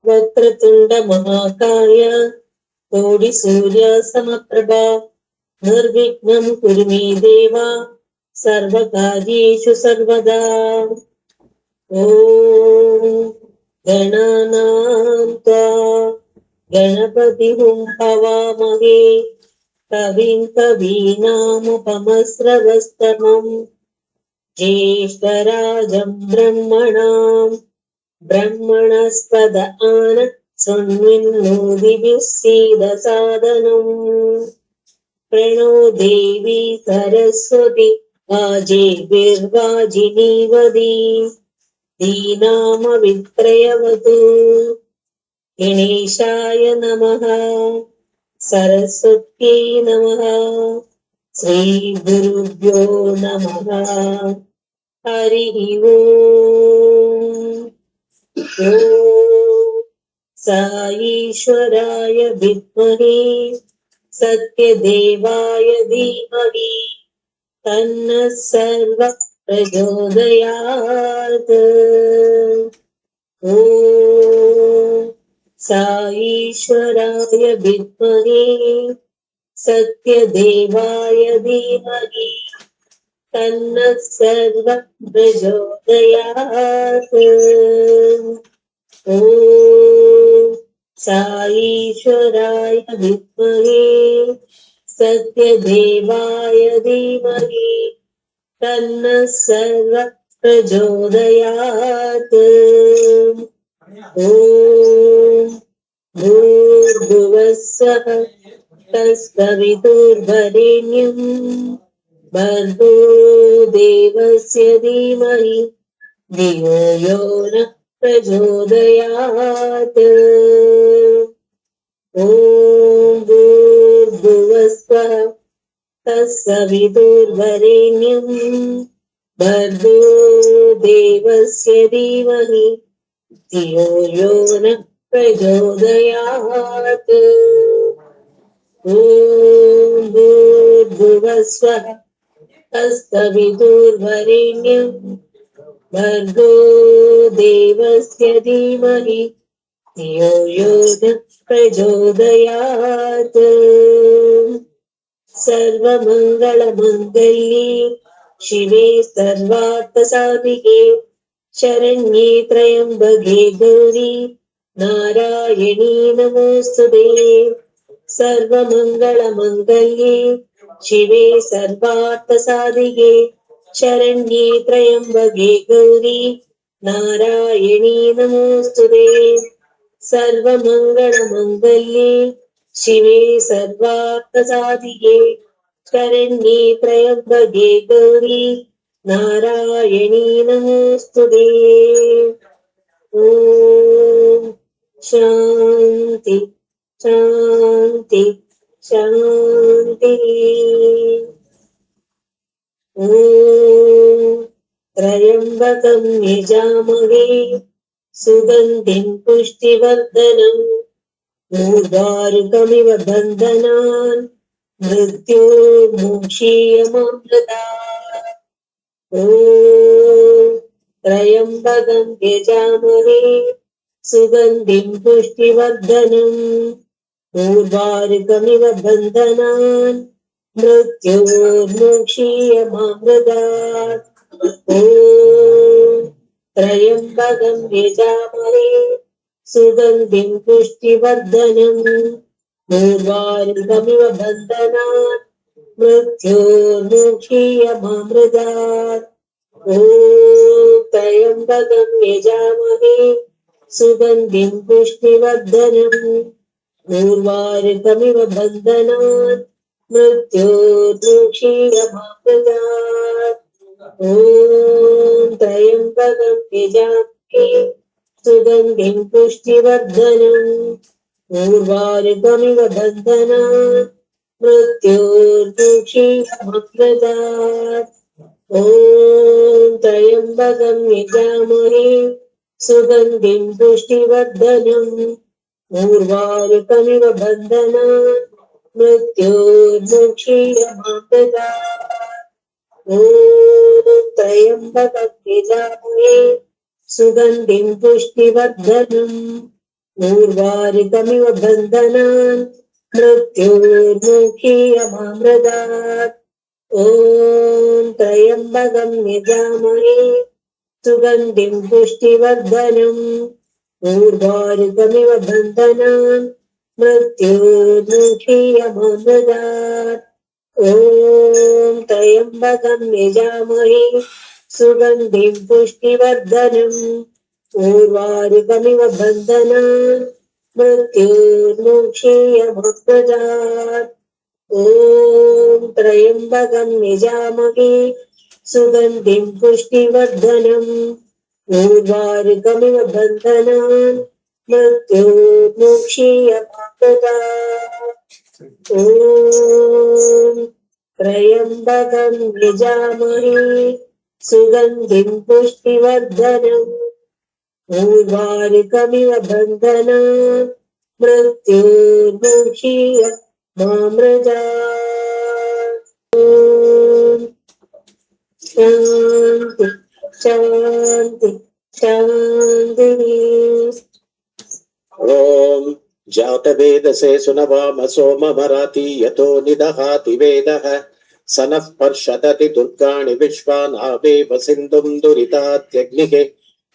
वक्रतुंड महाकाय कोटि सूर्य समप्रभा निर्विघ्नं कुरु मे देवा सर्वकार्येषु सर्वदा। ॐ गणानां त्वा गणपतिं हवामहे कविं कवीनामुपमस्रवस्तमम् ज्येष्ठराजं ब्रह्मणस्पद आन शृण्विन्नोदिभिः सीदसादनम् प्रणो देवी सरस्वती वाजेभिर्वाजिनीवदी दीनामवित्रयवतु गणेशाय नमः सरस्वत्यै नमः श्रीगुरुभ्यो नमः हरिः ओम्। ॐ साईश्वराय विद्महे सत्यदेवाय धीमहि तन्नः सर्वः प्रचोदयात्। ॐ साईश्वराय विद्महे सत्यदेवाय धीमहि तन्नः सर्वः प्रचोदयात्। ॐ साईश्वराय विद्महे सत्यदेवाय धीमहि तन्नः सर्वः प्रचोदयात्। ॐ भूर्भुवस्सुः तत्सवितुर्वरेण्यं भर्गो देवस्य धीमहि धियो यो नः प्रचोदयात्। ॐ भूर्भुवस्सुः तत्सवितुर्वरेण्यं भर्गो देवस्य धीमहि धियो यो नः प्रचोदयात्। ॐ भूर्भुवस्सुः तत्सवितुर्वरेण्यं भर्गो देवस्य धीमहि धियो यो नः प्रचोदयात्। सर्वमङ्गलमङ्गल्ये शिवे सर्वार्थसाधिके शरण्ये त्र्यम्बके गौरी नारायणी नमोस्तुते। सर्वमङ्गलमङ्गल्ये शिवे सर्वार्थसाधिके शरण्ये त्र्यम्बके गौरी नारायणी नमोस्तुते। सर्वमङ्गलमङ्गल्ये शिवे सर्वार्थसाधिके शरण्ये त्र्यम्बके गौरी नारायणी नमोस्तुते। ॐ शान्ति शान्ति शान्तिः। ॐ त्र्यम्बकं यजामहे सुगन्धिं पुष्टिवर्धनम् ऊर्वारुकमिव बन्धनान् मृत्योर्मुक्षीयमामृतात्। ॐ त्र्यम्बकं यजामहे सुगन्धिं पुष्टिवर्धनम् ऊर्वारुकमिव बन्धनान् मृत्योर्मुक्षीयमामृतात्। ॐ त्र्यम्बकं यजामहे सुगन्धिं पुष्टिवर्धनम् ऊर्वारुकमिव बन्धनान् मृत्योर्मुक्षीयमामृतात्। ॐ त्र्यम्बकं यजामहे सुगन्धिं पुष्टिवर्धनम् ऊर्वारुकमिव बन्धनान् मृत्योर्मुक्षीयमामृतात्। ॐ त्र्यम्बकं यजामहे सुगन्धिं पुष्टिवर्धनम् ऊर्वारुकमिव बन्धनान् मृत्योर्मुक्षीयमामृतात्। ॐ त्र्यम्बकं यजामहे सुगन्धिं पुष्टिवर्धनम् उर्वारुकमिव बन्धनात् मृत्योर्मुक्षीयमामृतात्। ॐ त्र्यम्बकं यजामहे सुगन्धिं पुष्टिवर्धनम् उर्वारुकमिव बन्धनान् मृत्योर्मुक्षीयमामृतात्। ॐ त्र्यम्बकं यजामहे सुगन्धिं पुष्टिवर्धनम् ऊर्वारुकमिव बन्धनान् मृत्योर्मुक्षीयमामृतात्। ॐ त्र्यम्बकं यजामहे सुगन्धिं पुष्टिवर्धनम् ऊर्वारुकमिव बन्धनान् मृत्योर्मुक्षीयमामृतात्। ॐ त्र्यम्बकं यजामहे सुगन्धिं पुष्टिवर्धनम् ऊर्वारुकमिव बन्धनान् मृत्योर्मुक्षीयमामृतात्। ॐ त्र्यम्बकं यजामहे सुगन्धिं पुष्टिवर्धनम् ऊर्वारुकमिव बन्धनान् मृत्योर्मुक्षीयमामृतात्। ॐ शान्ति शान्ति शान्तिः। ओम जातवेदसे सुनवाम सोममराति यतो निदहाति वेदः सनः पर्षदति दुर्गाणि विश्वानावेव सिन्धुं दुरितात्यग्निः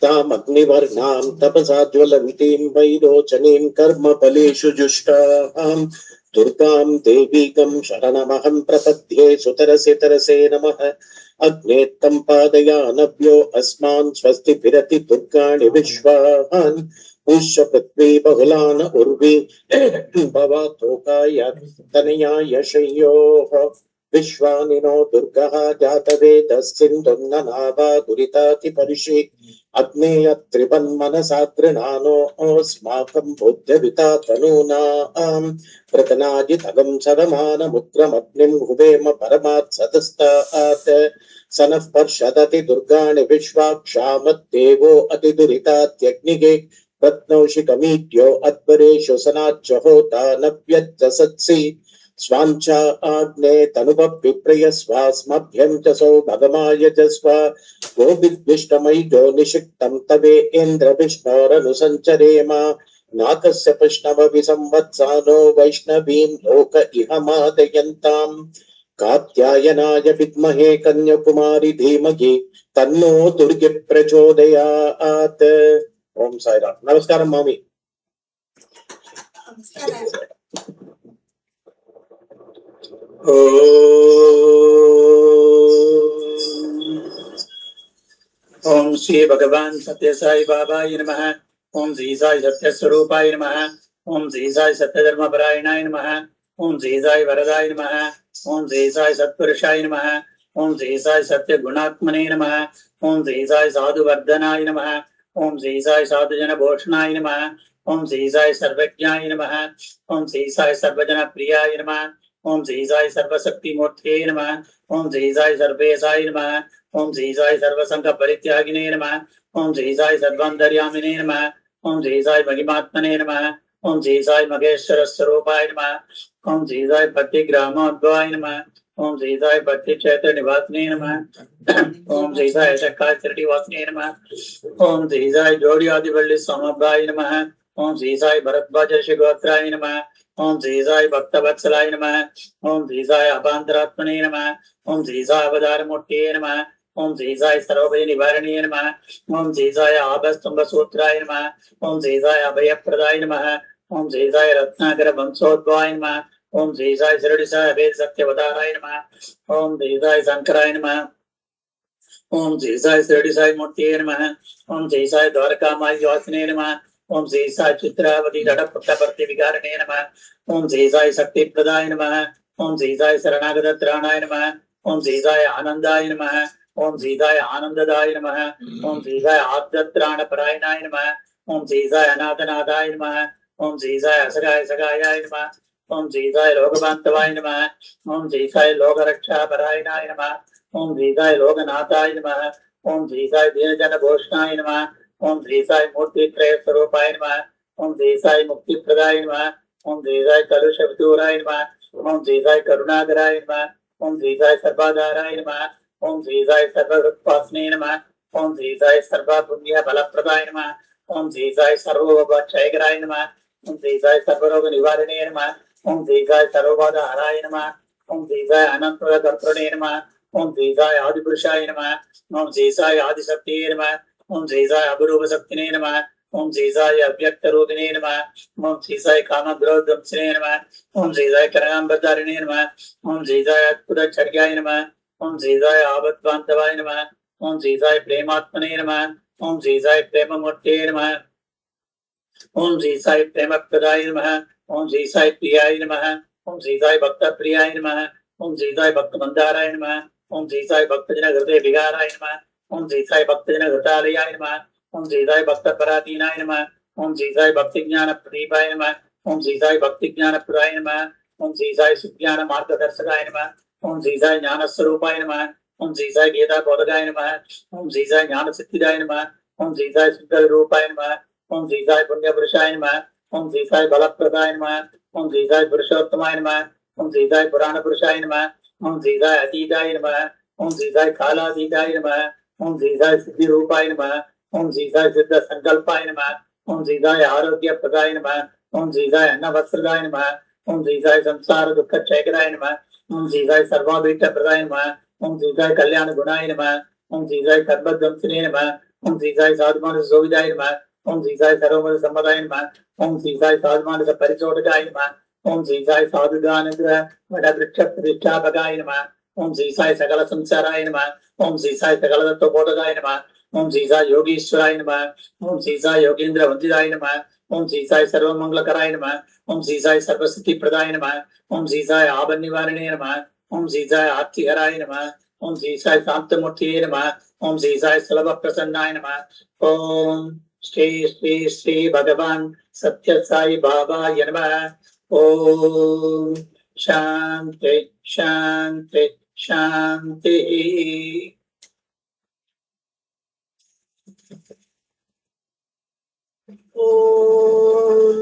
तामग्निवर्णां तपसा ज्वलन्तीं वैरोचनीं कर्मफलेषु जुष्टां दुर्गां देवीकं शरणमहं प्रपद्ये सुतरसे तरसे नमः अग्ने तं पादयानभ्यो अस्मान् स्वस्ति विरति दुर्गाणि विश्वान् पुष्य पृथ्वी बहुलान उर्वी भवतोकाय तनयाय शय्योः विश्वानिनो दुर्गः जातवेदस्सिन्धुं ननावा दुरिताति परिषि अग्नेयत्रिपन्मनसागृणानो अस्माकं बुद्ध्यविता तनूनां प्रतनाजितगं सदमानमुग्रमग्निं हुवेम परमात् सतस्तात् सनः पर्षदति दुर्गाणि विश्वाक्षामद्देवो अतिदुरितात्यग्निः रत्नौषिकमीड्यो अध्वरेषु सनाच्च होता नव्यज्जसत्सि स्वाञ्चा आग्ने तनुभविप्रयस्वास्मभ्यं च सौ भगमायजस्व गोभिद्विष्टमैजो निषिक्तं तवे इन्द्र विष्णोरनुसञ्चरेम नाकस्य पुष्णवविसंवत्सानो वैष्णवीं लोक इह मादयन्ताम् कात्यायनाय विद्महे कन्याकुमारी धीमहि तन्नो दुर्गे प्रचोदयात्। ओम साईराम। नमस्कार मामी। ओम श्री भगवान सत्य साई बाबाय नमः। ओम श्री साई सत्य स्वरूपाय नमः। ओम श्री साई सत्य धर्म परायणाय नमः। ओम श्री साई वरदाय नमः। ओम श्री साई सत्पुरुषाय नमः। ओम श्री साई सत्य गुणात्मने नमः। ओम श्री साई साधु वर्धनाय नमः। ओम श्री साई साधु जन भूषणाय नमः। ओम श्री साई सर्वज्ञाय नमः। ओम श्री साई सर्वजन प्रियाय नमः। ओम श्री साई सर्वशक्ति मूर्तये नमः। ओम श्री साई सर्वेशाय नमः। ओम श्री साई सर्वसंग परित्यागिने नमः। ओम श्री साई सर्वांतर्यामिने नमः। ओम श्री साई महिमात्मने नमः। ओम श्री साई महेश्वर स्वरूपाय नमः। ओम श्री साई पति ग्रामोद्भवाय नमः। ओम श्री साई पति क्षेत्र निवासिने नमः। ओम श्री साई शक्काय शिरडी वासिने नमः। ओम श्री साई जोड़ी आदिवल्ली समभ्राय नमः। ओम श्री साई भरद्वाज ऋषि गोत्राय नमः। ओम श्री साई भक्तवत्सलाय नमः। ओम श्री साई अभांतरात्मने नमः। ओम श्री साई अवतार मूर्तये नमः। ओम श्री साई सर्वभय निवारणीय नमः। ओम श्री साई आभस्तंभ सूत्राय नमः। ओम श्री साई अभयप्रदाय नमः। ओम श्री साई रत्नाकर वंशोद्भवाय नमः। ओम श्री साई शिरडी साई अभेद सत्यवताराय नमः। ओम श्री साई शंकराय नमः। ओम श्री साई शिरडी साई मूर्तये नमः। ओम श्री साई द्वारकामाई वासिने नमः। ओम श्री साई चित्रावती जडपुट्टपर्ति विकारणे नमः। ओम श्री साई शक्ति प्रदाय नमः। ओम श्री साई शरणागत त्राणाय नमः। ओम श्री साई आनंदाय नमः। ओम श्री साई आनंददाय नमः। ओम श्री साई आद्यत्राण परायणाय नमः। ओम श्री साई अनाथनाथाय नमः। ओम श्री साई असगाय सगायाय नमः। ఓం శ్రీ సాయి లోకబాంధవాయ నమః. ఓం శ్రీ సాయి లోకరక్షాపరాయణాయ నమః. ఓం శ్రీ సాయి లోకనాథాయ నమః. ఓం శ్రీ సాయి దీనజన భూషణాయ నమః. ఓం శ్రీ సాయి మూర్తిత్రయ స్వరూపాయ నమః. ఓం శ్రీ సాయి ముక్తిప్రదాయ నమః. ఓం శ్రీ సాయి కలుష విదూరాయ నమః. ఓం శ్రీ సాయి కరుణాకరాయ నమః. ఓం శ్రీ సాయి సర్వాధారాయ నమః. ఓం శ్రీ సాయి సర్వహృత్పాస్నే నమః. ఓం శ్రీ సాయి సర్వపుణ్య బలప్రదాయ నమః. ఓం శ్రీ సాయి సర్వోపక్షయకరాయ నమః. ఓం శ్రీ సాయి సర్వరోగ నివారణే నమః. ఓం శ్రీ సాయి సర్వబాధ హరాయ నమః. ఓం శ్రీ సాయి అనంత కర్తృనే నమః. ఓం శ్రీ సాయి ఆదిపురుషాయ నమః. ఓం శ్రీ సాయి ఆదిశక్తియే నమః. ఓం శ్రీ సాయి అభిరూప శక్తినే నమః. ఓం శ్రీ సాయి అవ్యక్త రూపిణే నమః. ఓం శ్రీ సాయి కామద్రోధ్వంసినే నమః. ఓం శ్రీ సాయి కరగాంబధారిణే నమః. ఓం శ్రీ సాయి అద్భుతచర్యాయ నమః. ఓం శ్రీ సాయి ఆపద్బాంధవాయ నమః. ఓం శ్రీ సాయి ప్రేమాత్మనే నమః. ఓం శ్రీ సాయి ప్రేమమూర్తే నమః. ఓం శ్రీ సాయి ప్రేమప్రదాయ నమః. ఓం శ్రీ సాయి ప్రియాయ నమః. ఓం శ్రీ సాయి భక్త ప్రియాయ నమః. ఓం శ్రీ సాయి భక్త మందారాయ నమః. ఓం శ్రీ సాయి భక్తజన హృదయ విహారాయ నమః. ఓం శ్రీ సాయి భక్తజన హృదయాలయాయ నమః. ఓం శ్రీ సాయి భక్త పరాధీనాయ నమః. ఓం శ్రీ సాయి భక్తి జ్ఞాన ప్రదీపాయ నమః. ఓం శ్రీ సాయి భక్తి జ్ఞాన ప్రదాయ నమః. ఓం శ్రీ సాయి సుజ్ఞాన మార్గదర్శకాయ నమః. ఓం శ్రీ సాయి జ్ఞాన స్వరూపాయ నమః. ఓం శ్రీ సాయి గీతా బోధకాయ నమః. ఓం శ్రీ సాయి జ్ఞాన సిద్ధిదాయ నమః. ఓం శ్రీ సాయి శుద్ధ రూపాయ నమః. ఓం శ్రీ సాయి పుణ్య పురుషాయ నమః. ఓం శ్రీ సాయి బలప్రదాయ నమః. ఓం శ్రీ సాయి పురుషోత్తమాయ నమః. ఓం శ్రీ సాయి పురాణ పురుషాయ నమః. ఓం శ్రీ సాయి అతీతాయ నమః. ఓం శ్రీ సాయి కాలాతీతాయ నమః. ఓం శ్రీ సాయి సిద్ధి రూపాయ నమః. ఓం శ్రీ సాయి సిద్ధ సంకల్పాయ నమః. ఓం శ్రీ సాయి ఆరోగ్య ప్రదాయ నమః. ఓం శ్రీ సాయి అన్న వస్త్రదాయ నమః. ఓం శ్రీ సాయి సంసార దుఃఖ క్షయకరాయ నమః. ఓం శ్రీ సాయి సర్వాభీష్ట ప్రదాయ నమః. ఓం శ్రీ సాయి కళ్యాణ గుణాయ నమః. ఓం శ్రీ సాయి కర్మధ్వంసినే నమః. ఓం శ్రీ సాయి సాధుమానస సోవిదాయ నమః. ఓం శ్రీ సాయి సర్వమద సంపదాయ నమః. ఓం శ్రీ సాయి సాధుమానస పరిచోటకాయ నమః. ఓం శ్రీ సాయి సాధుదానుగ్రహ వడ వృక్ష ప్రతిష్టాపకాయ నమః. ఓం శ్రీ సాయి సకల సంసారాయ నమః. ఓం శ్రీ సాయి సకల తత్వబోధకాయ నమః. ఓం శ్రీ సాయి యోగీశ్వరాయ నమః. ఓం శ్రీ సాయి యోగేంద్ర వందితాయ నమః. ఓం శ్రీ సాయి సర్వమంగళకరాయ నమః. ఓం శ్రీ సాయి సర్వసిద్ధి ప్రదాయ నమః. ఓం శ్రీ సాయి ఆపన్నివారణే నమః. ఓం శ్రీ సాయి ఆర్తిహరాయ నమః. ఓం శ్రీ సాయి శాంతమూర్తియే నమః. ఓం శ్రీ సాయి సులభ ప్రసన్నాయ నమః. ఓం శ్రీ శ్రీ శ్రీ భగవాన్ సత్య సాయి బాబాయ నమః. ఓం శాంతి శాంతి శాంతి. ఓం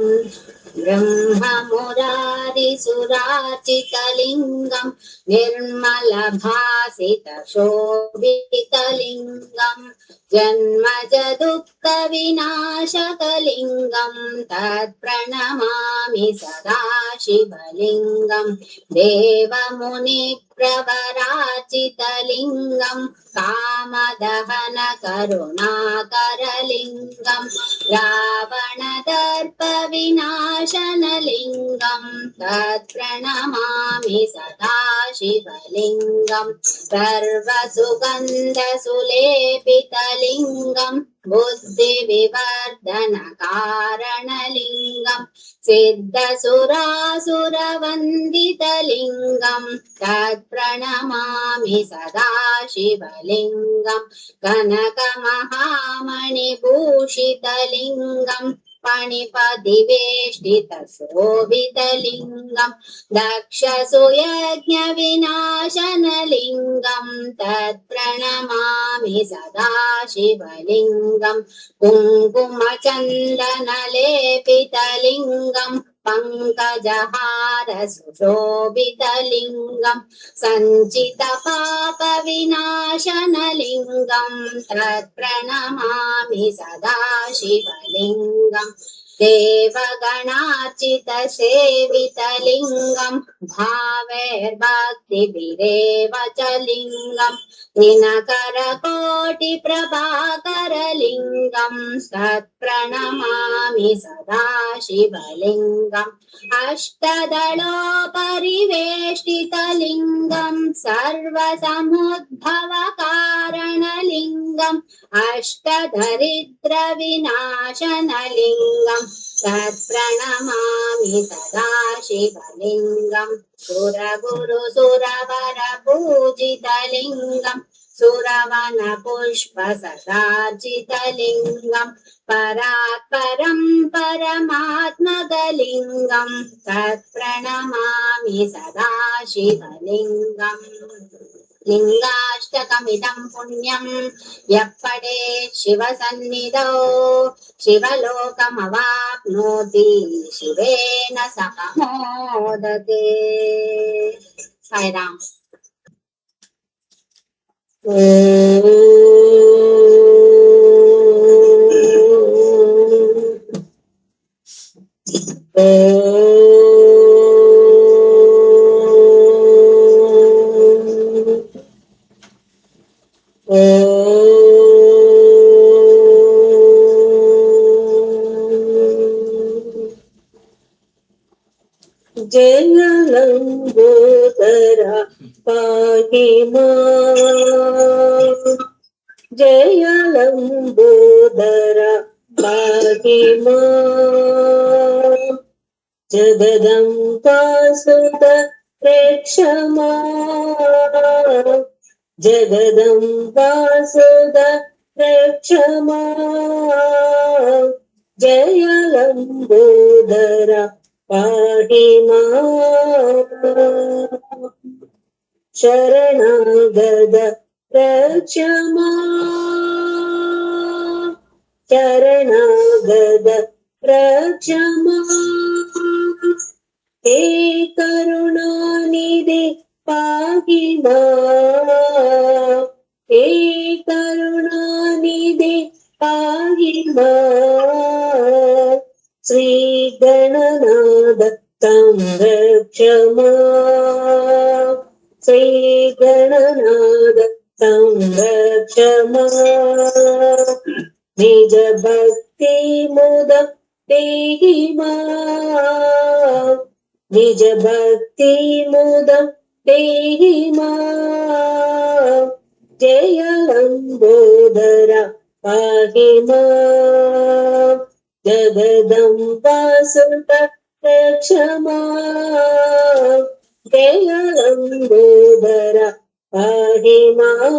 బ్రహ్మమురారిసురార్చితలింగం నిర్మలభాసితశోభితలింగం జన్మజదుఃఖ వినాశకలింగం తత్ప్రణమామి సదా శివలింగం దేవముని ప్రవరార్చితలింగం కామదహన కరుణాకరలింగం రావణదర్ప వినాశనలింగం తత్ప్రణమామి సదా శివలింగం సర్వసుగంధసులేపితలింగం బుద్ధి వివర్ధన కారణలింగం సిద్ధసురాసురవందితలింగం తత్ప్రణమామి సదా శివలింగం కనకమహామణిభూషితలింగం పణిపదివేష్టిత శోభితలింగం దక్షసుయజ్ఞ వినాశనలింగం తత్ప్రణమామి సదా శివలింగం కుంకుమచందనలేపితలింగం పంకజహార సుశోభితలింగం సంచిత పాప వినాశనలింగం తత్ప్రణమామి సదా శివలింగం దేవగణార్చిత సేవితలింగం భావైర్భక్తిభిరేవ చ లింగం దినకరకోటి ప్రభాకరలింగం తత్ప్రణమామి సదా శివలింగం అష్టదళోపరివేష్టితలింగం సర్వసముద్భవ కారణలింగం అష్టదరిద్ర వినాశనలింగం తత్ప్రణమామి సదా శివలింగం సురగురు సురవర పూజితలింగం सुरवन पुष्प सदार्जितलिङ्गम् परात्परं परमात्मकलिङ्गम् तत्प्रणमामि सदा शिवलिङ्गम् लिङ्गाष्टकमिदं पुण्यं यः पठेत् शिवसन्निधौ शिवलोकमवाप्नोति शिवेन सह मोदते। साईराम। जयलंबोदरा पाहि मां जयलंबोदरा पाहि मां जगदम्बासुत प्रेक्ष मां जगदम्बासुत प्रेक्ष मां जयलंबोदरा पाहि मां शरणागत रक्ष मां शरणागत रक्ष मां हे करुणानिधि पाहि मां हे करुणानिधि पाहि मां श्री गणनाथ तं रक्ष मां श्री गणनाथ तं रक्ष मां निज भक्ति मुद देहि मां निज भक्ति मुद देहि मां जय लंबोदरा पाहि मां जगदम्बासुत रक्ष मां जय लंबोदरा पाहि मां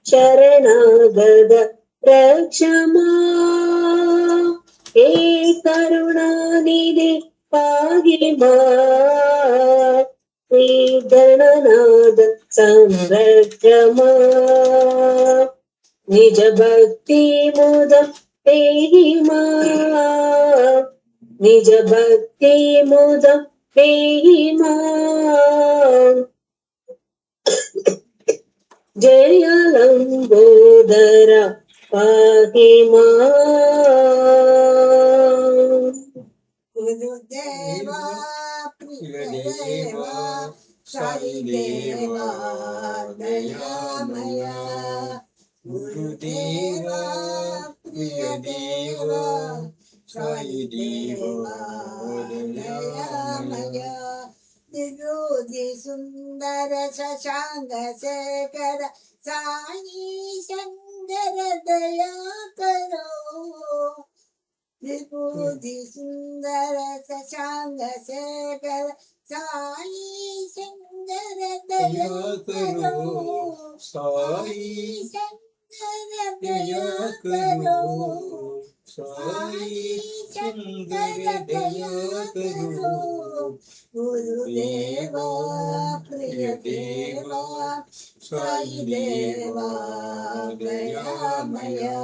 शरणागत रक्ष मां हे करुणानिधि पाहि मां श्री गणनाथ संरक्ष मां निज भक्ति मुद देहि मां निज भक्ति मुद देहि मां जय लंबोदरा पाहि मां गुरुदेवा प्रियदेवा साई देवा दयामया गुरुदेवा प्रियदेवा साई देवा दयामया दिव्योति सुंदर शशांक शेखर साई शंकर दया करो विभूति सुंदर शशांक शेखर साई शंकर दया करो साई शंकर दया करो साई शंकर दया करो गुरुदेवा प्रियदेवा साई देवा दयामया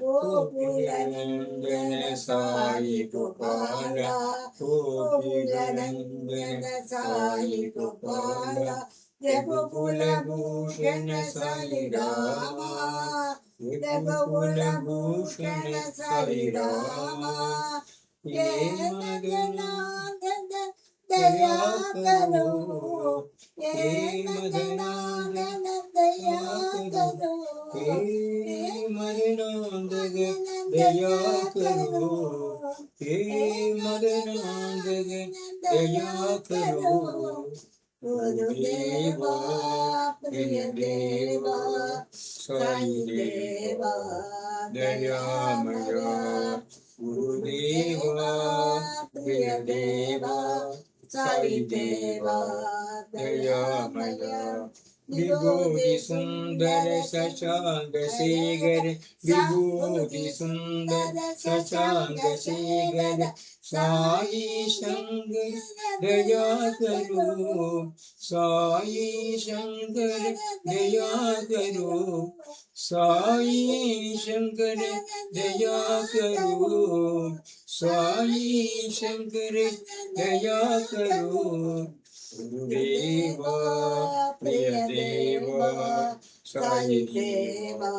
गोकुलनंदन साई गोपाला गोकुलनंदन साई गोपाला रघुकुलभूषण साई रामा रघुकुलभूषण साई रामा हे मदनानंद दया करो हे मदनानंद दया करो हे मदनानंद दया करो हे मदनानंद दया करो गुरुदेवा प्रियदेवा साई देवा दयामया गुरुदेवा प्रियदेवा साई देवा दयामया विभूति सुंदर शशांक शेखर विभूति सुंदर शशांक शेखर साई शंकर दया करो साई शंकर दया करो साई शंकर दया करो साई शंकर दया करो गुरुदेवा प्रिय देवा साई देवा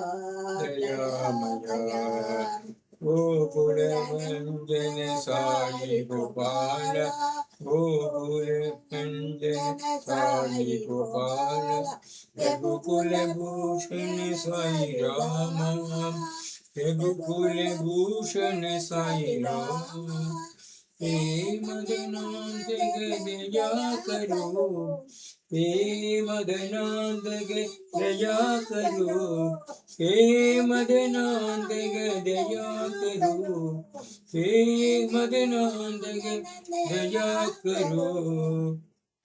दयामया गोकुल मंजन साई गोपाल गोकुल मंजन साई गोपाल रघुकुल भूषण साई राम रघुकुल भूषण साई राम हे मदनांत दया करो हे मदनांत दया करो हे मदनांत दया करो हे मदनांत दया करो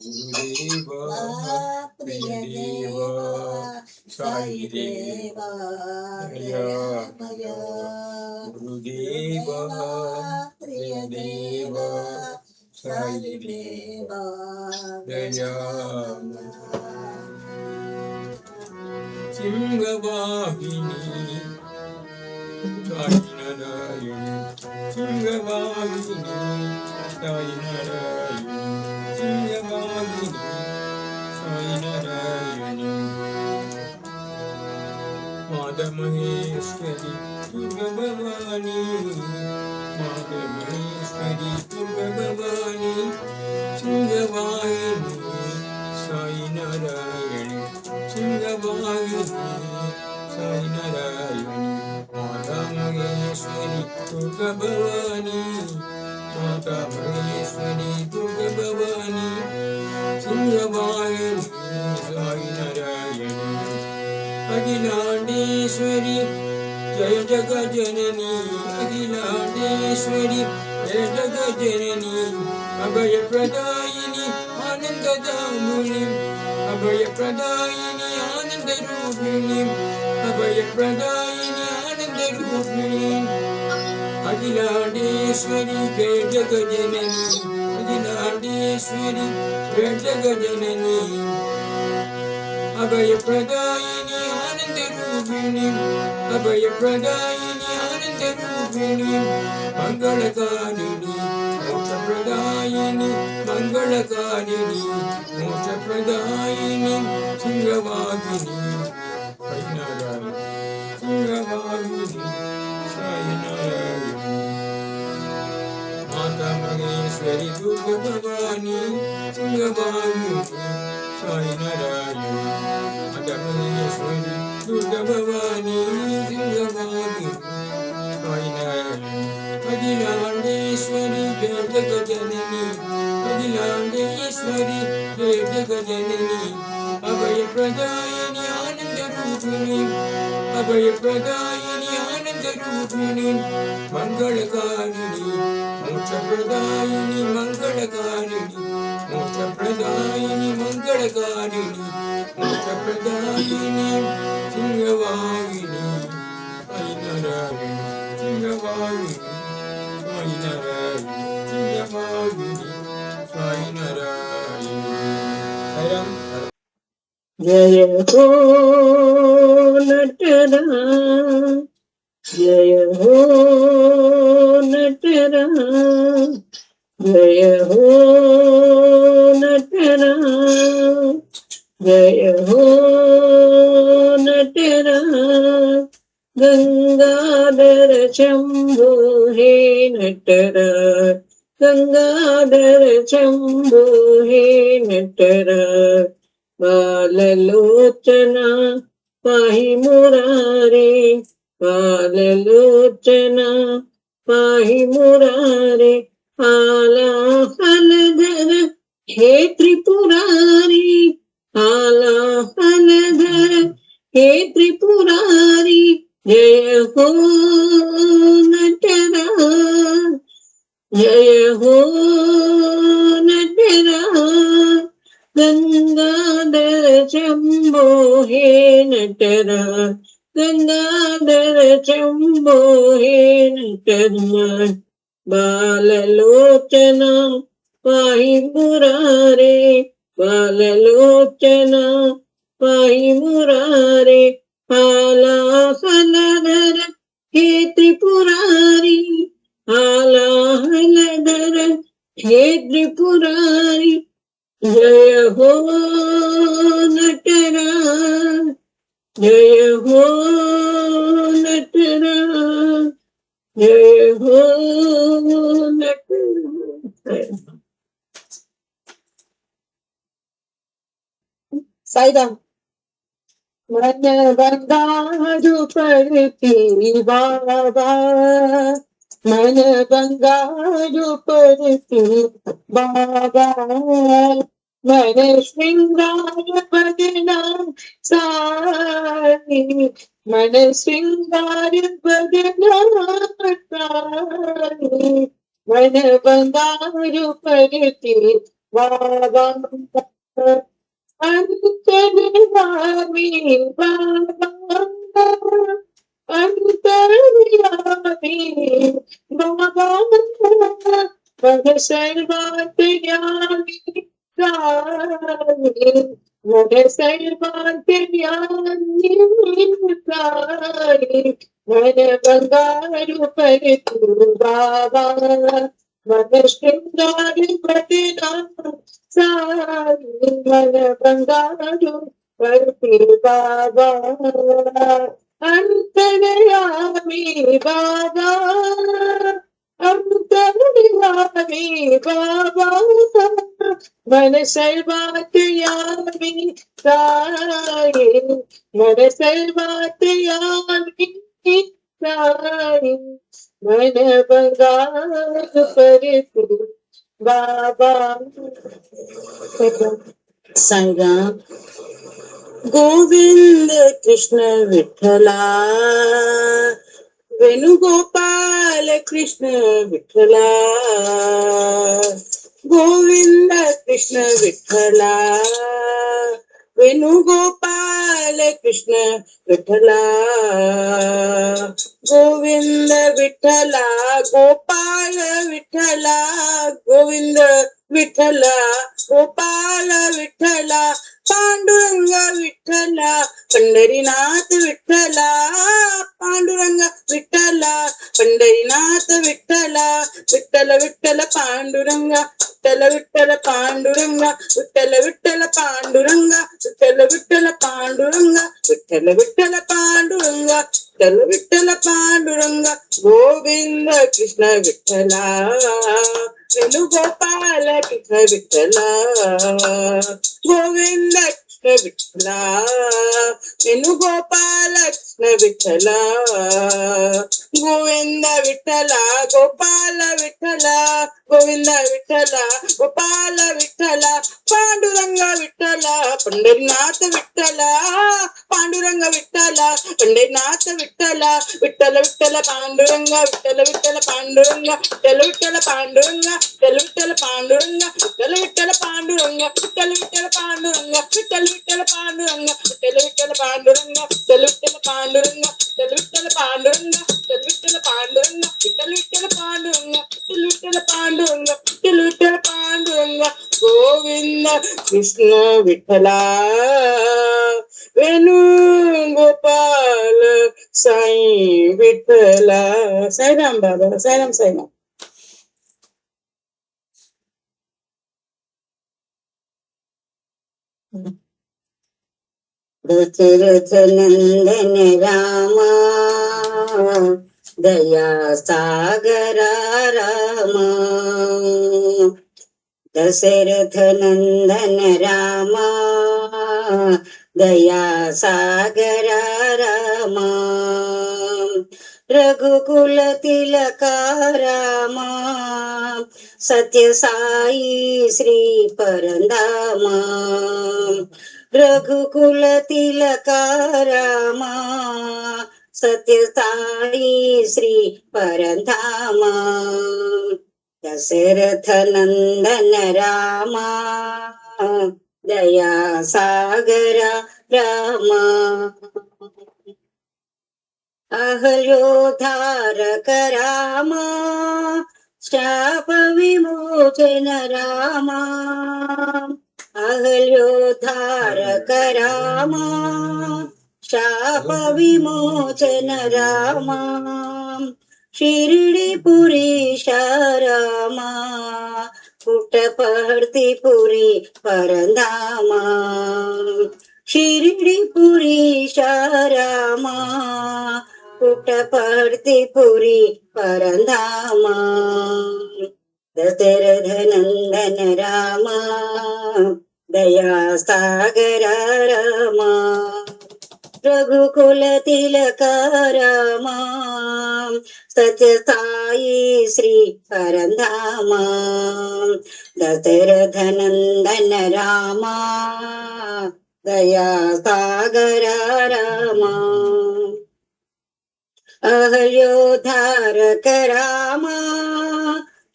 गुरुदेवा प्रिय देवा साई देवा दयामया गुरुदेवा प्रिय देवा साई देवा दयामया सिंहवाहिनी साई नारायणी सिंहवाहिनी साई नारायणी सिंहवाहिनी साई नारायणी माता महेश्वरी दुर्गा भवानी माता महेश्वरी दुर्गा भवानी सिंहवाहिनी साई नारायणी सिंहवाहिनी साई नारायणी माता महेश्वरी दुर्गा भवानी माता महेश्वरी दुर्गा भवानी सिंहवाहिनी साई नारायणी अखिलांडेश्वरी जय जगज्जननी अखिलांडेश्वरी जय जगज्जननी अभयप्रदायिनी आनन्ददामुनि अभयप्रदायिनी आनन्दरूपिणी अभयप्रदायिनी आनन्दरूपिणी अखिलांडेश्वरी जय जगज्जननी अखिलांडेश्वरी जय जगज्जननी अभयप्रदायिनी आनन्दरूपिणी अभयप्रदायिनी आनन्दरूपिणी मङ्गलकारिणी मोक्षप्रदायिनी मङ्गलकारिणी मोक्षप्रदायिनी सिंहवाहिनी साई नारायणी सिंहवाहिनी साई नारायणी माता महेश्वरी दुर्गा भवानी सिंहवाहिनी साई नारायणी माता महेश्वरी दुर्गा भवानी सिंहवाहिनी साई नारायणी अखिलांडेश्वरी जय जगज्जननी अखिलांडेश्वरी जय जगज्जननी अभयप्रदायिनी आनन्दरूपिणी अभयप्रदायिनी आनन्दरूपिणी मङ्गलकारिणी मोक्षप्रदायिनी मङ्गलकारिणी मोक्षप्रदायिनी मङ्गलकारिणी मोक्षप्रदायिनी सिंहवाहिनी साई नारायणी सिंहवाहिनी साई नारायणी सिंहवाहिनी साई नारायणी हरम जय हो नटरा जय हो नटरा जय हो नटरा जय हो नटरा गंगाधर शंभो हे नटरा गंगाधर शंभो हे नटरा बाललोचना पाहि मुरारे बाललोचना पाहि मुरारे आला हलधर हे त्रिपुरारी आला हलधर हे त्रिपुरारी जय हो नटरा जय हो नटरा गंगाधर शम्भो हे नटराज गंगाधर शम्भो हे नटराज बाललोचना पाहि मुरारे बाललोचना पाहि मुरारे हालाहलधर हे त्रिपुरारी हालाहलधर हे त्रिपुरारी जय हो नटराज जय हो नटराज जय हो नटराज साईराम मन बंगारू पड़ती बाबा मन बंगारू पड़ती बाबा मन श्रृंगार बदना सारी मन श्रृंगार बदना सारी मन बंगारू पड़ती बाबा अंतर्यामी बाबा अंतर्यामी बाबा मन सर्वांतर्यामी साई मन सर्वांतर्यामी साई मन बंगारू पड़ती बाबा मन श्रृंगार बदना सारी मन बंगारू पड़ती बाबा अंतर्यामी बाबा अंतर्यामी बाबा मन सर्वांतर्यामी साई मन सर्वांतर्यामी साई मन बंगारू पड़ती बाबा सांगा गोविंद कृष्ण विठ्ठला वेणुगोपाल कृष्ण विठ्ठला गोविंद कृष्ण विठ्ठला वेणुगोपाल कृष्ण विठ्ठला गोविंद विठ्ठला गोपाल विठ्ठला गोविंद विठ्ठला गोपाल विठ्ठला पांडुरंग विठ्ठला पंढरीनाथ विठ्ठला पांडुरंग विठ्ठला पंढरीनाथ विठ्ठला विठ्ठल विठ्ठल पांडुरंग विठ्ठल विठ्ठल पांडुरंग विठ्ठल विठ्ठल पांडुरंग विठ्ठल विठ्ठल पांडुरंग विठ्ठल विठ्ठल पांडुरंग विठ्ठल विठ्ठल पांडुरंग गोविंद कृष्ण विठ्ठला वेणुगोपाल कृष्ण विठ्ठला गोविंद कृष्ण विठ्ठला वेणुगोपाल कृष्ण विठ्ठला गोविंद विठ्ठला गोपाल विठ्ठला गोविंद विठ्ठला गोपाल विठ्ठला पांडुरंग विठ्ठला पंढरीनाथ विठ्ठला पांडुरंग विठ्ठला पंढरीनाथ विठ्ठला विठ्ठल विठ्ठल पांडुरंग विठ्ठल विठ्ठल पांडुरंग विठ्ठल विठ्ठल पांडुरंग विठ्ठल विठ्ठल पांडुरंग विठ्ठल विठ्ठल पांडुरंग विठ्ठल विठ्ठल पांडुरंग विठ्ठल विठ्ठल पांडुरंग विठ्ठल विठ्ठल पांडुरंग विठ्ठल विठ्ठल पांडुरंग विठ्ठल विठ्ठल पांडुरंग विठ्ठल विठ्ठल पांडुरंग विठ्ठल विठ्ठल पांडुरंग विठ्ठल विठ्ठल पांडुरंग विठ्ठल विठ्ठल पांडुरंग गोविंद कृष्ण विठ्ठला वेणुगोपाल साई विठ्ठला साईराम बाबा साईराम साईराम दशरथ नंदन रामा दया सागरा रामा दशरथ नंदन रामा दया सागरा रामा रघुकुल तिलका रामा सत्य साई श्री परंदामा रघुकुल तिलका रामा सत्य साई श्री परंधामा दशरथ नंदन रामा दया सागर रामा अहल्योद्धारक रामा शाप विमोचन रामा अहल्योद्धारक रामा शाप विमोचन रामा शिर्डीपुरीश रामा पुट्टपर्तिपुरी परंधामा शिर्डीपुरीश रामा पुट्टपर्तिपुरी परंधामा दशरथ नंदन रामा दया सागर रामा रघुकुल तिलक रामा सत्य साई श्री परंधामा दशरथ नंदन रामा दया सागर रामा अहल्योद्धारक रामा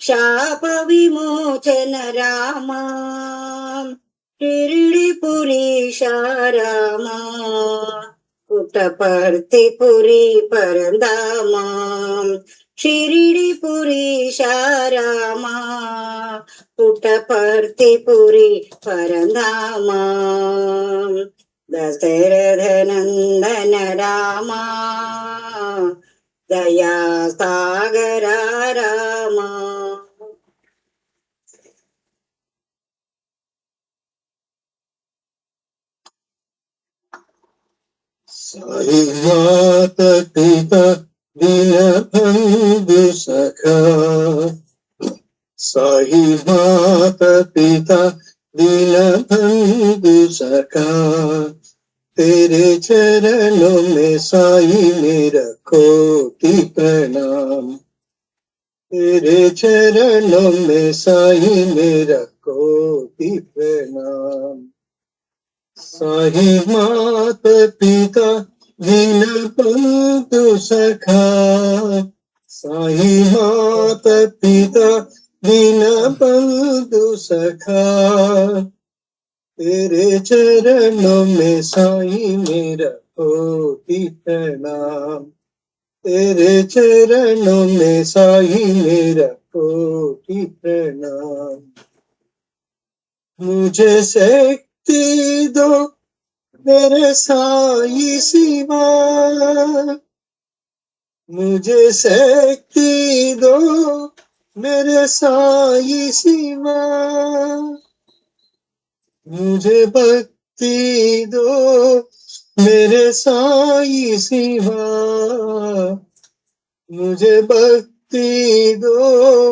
शाप विमोचन रामा शिर्डीपुरीश रामा पुट्टपर्तिपुरी परंधामा शिर्डीपुरीश रामा पुट्टपर्तिपुरी परंधामा दशरथ नंदन रामा दया सागर रामा साई माता पिता दीनबंधु सखा साई माता पिता दीनबंधु सखा तेरे चरणों में साई मेरा कोटि प्रणाम तेरे चरणों में साई मेरा कोटि प्रणाम साई माता पिता दीनबंधु सखा साई माता पिता दीनबंधु सखा तेरे चरणों में साई मेरा कोटि प्रणाम तेरे चरणों में साई मेरा कोटि प्रणाम मुझे शक्ति दो मेरे साई शिवा मुझे शक्ति दो मेरे साई शिवा मुझे भक्ति दो मेरे साई शिवा मुझे भक्ति दो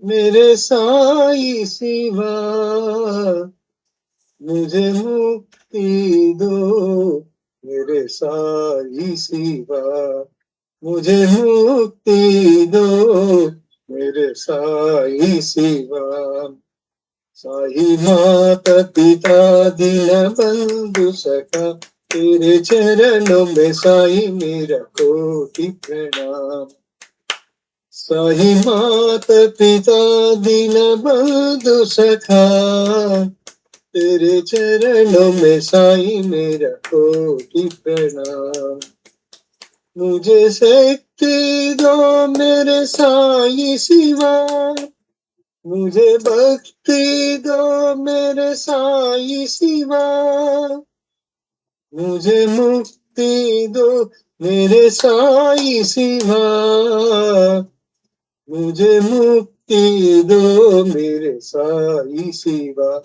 मेरे साई शिवा मुझे मुक्ति दो मेरे साई शिवा मुझे मुक्ति दो मेरे साई शिवा साई माता पिता दीनबंधु सखा तेरे चरणों में साई मेरा कोटि प्रणाम साई माता पिता दीनबंधु सखा तेरे चरणों में साई मेरा कोटि प्रणाम मुझे शक्ति दो मेरे साई शिवा मुझे भक्ति दो मेरे साई शिवा मुझे मुक्ति दो मेरे साई शिवा मुझे मुक्ति दो मेरे साई शिवा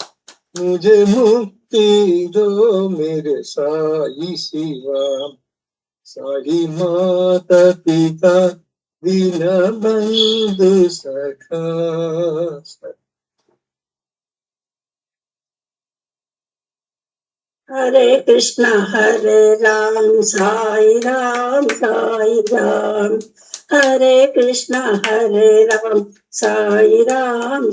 मुझे मुक्ति दो मेरे साई शिवा साई माता पिता दीनबंधु सखा हरे कृष्ण साई राम हरे कृष्ण साई राम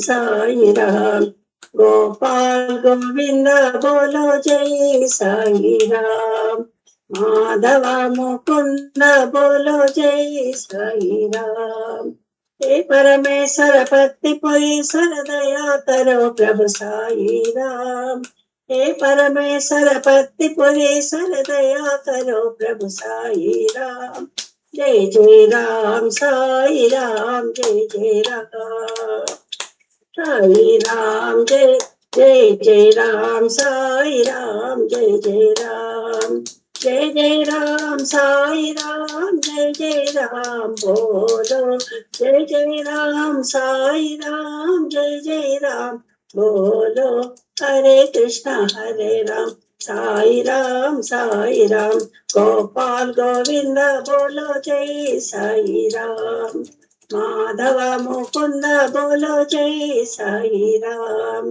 गोपाल गोविंद बोलो जय साई राम माधव मुकुंद बोलो जय साई राम हे परमेश्वर पति पुरीश्वर दया करो प्रभु साई राम हे परमेश्वर पति पुरेश्वर दया करो प्रभु साई राम। जय राम साई राम जय राम साई राम जय राम साई राम जय राम जय राम साई राम जय राम बोलो जय राम साई राम जय राम बोलो हरे कृष्णा साई राम गोपाल गोविंद बोलो जय साई राम माधव मुकुंद बोलो जय साई राम।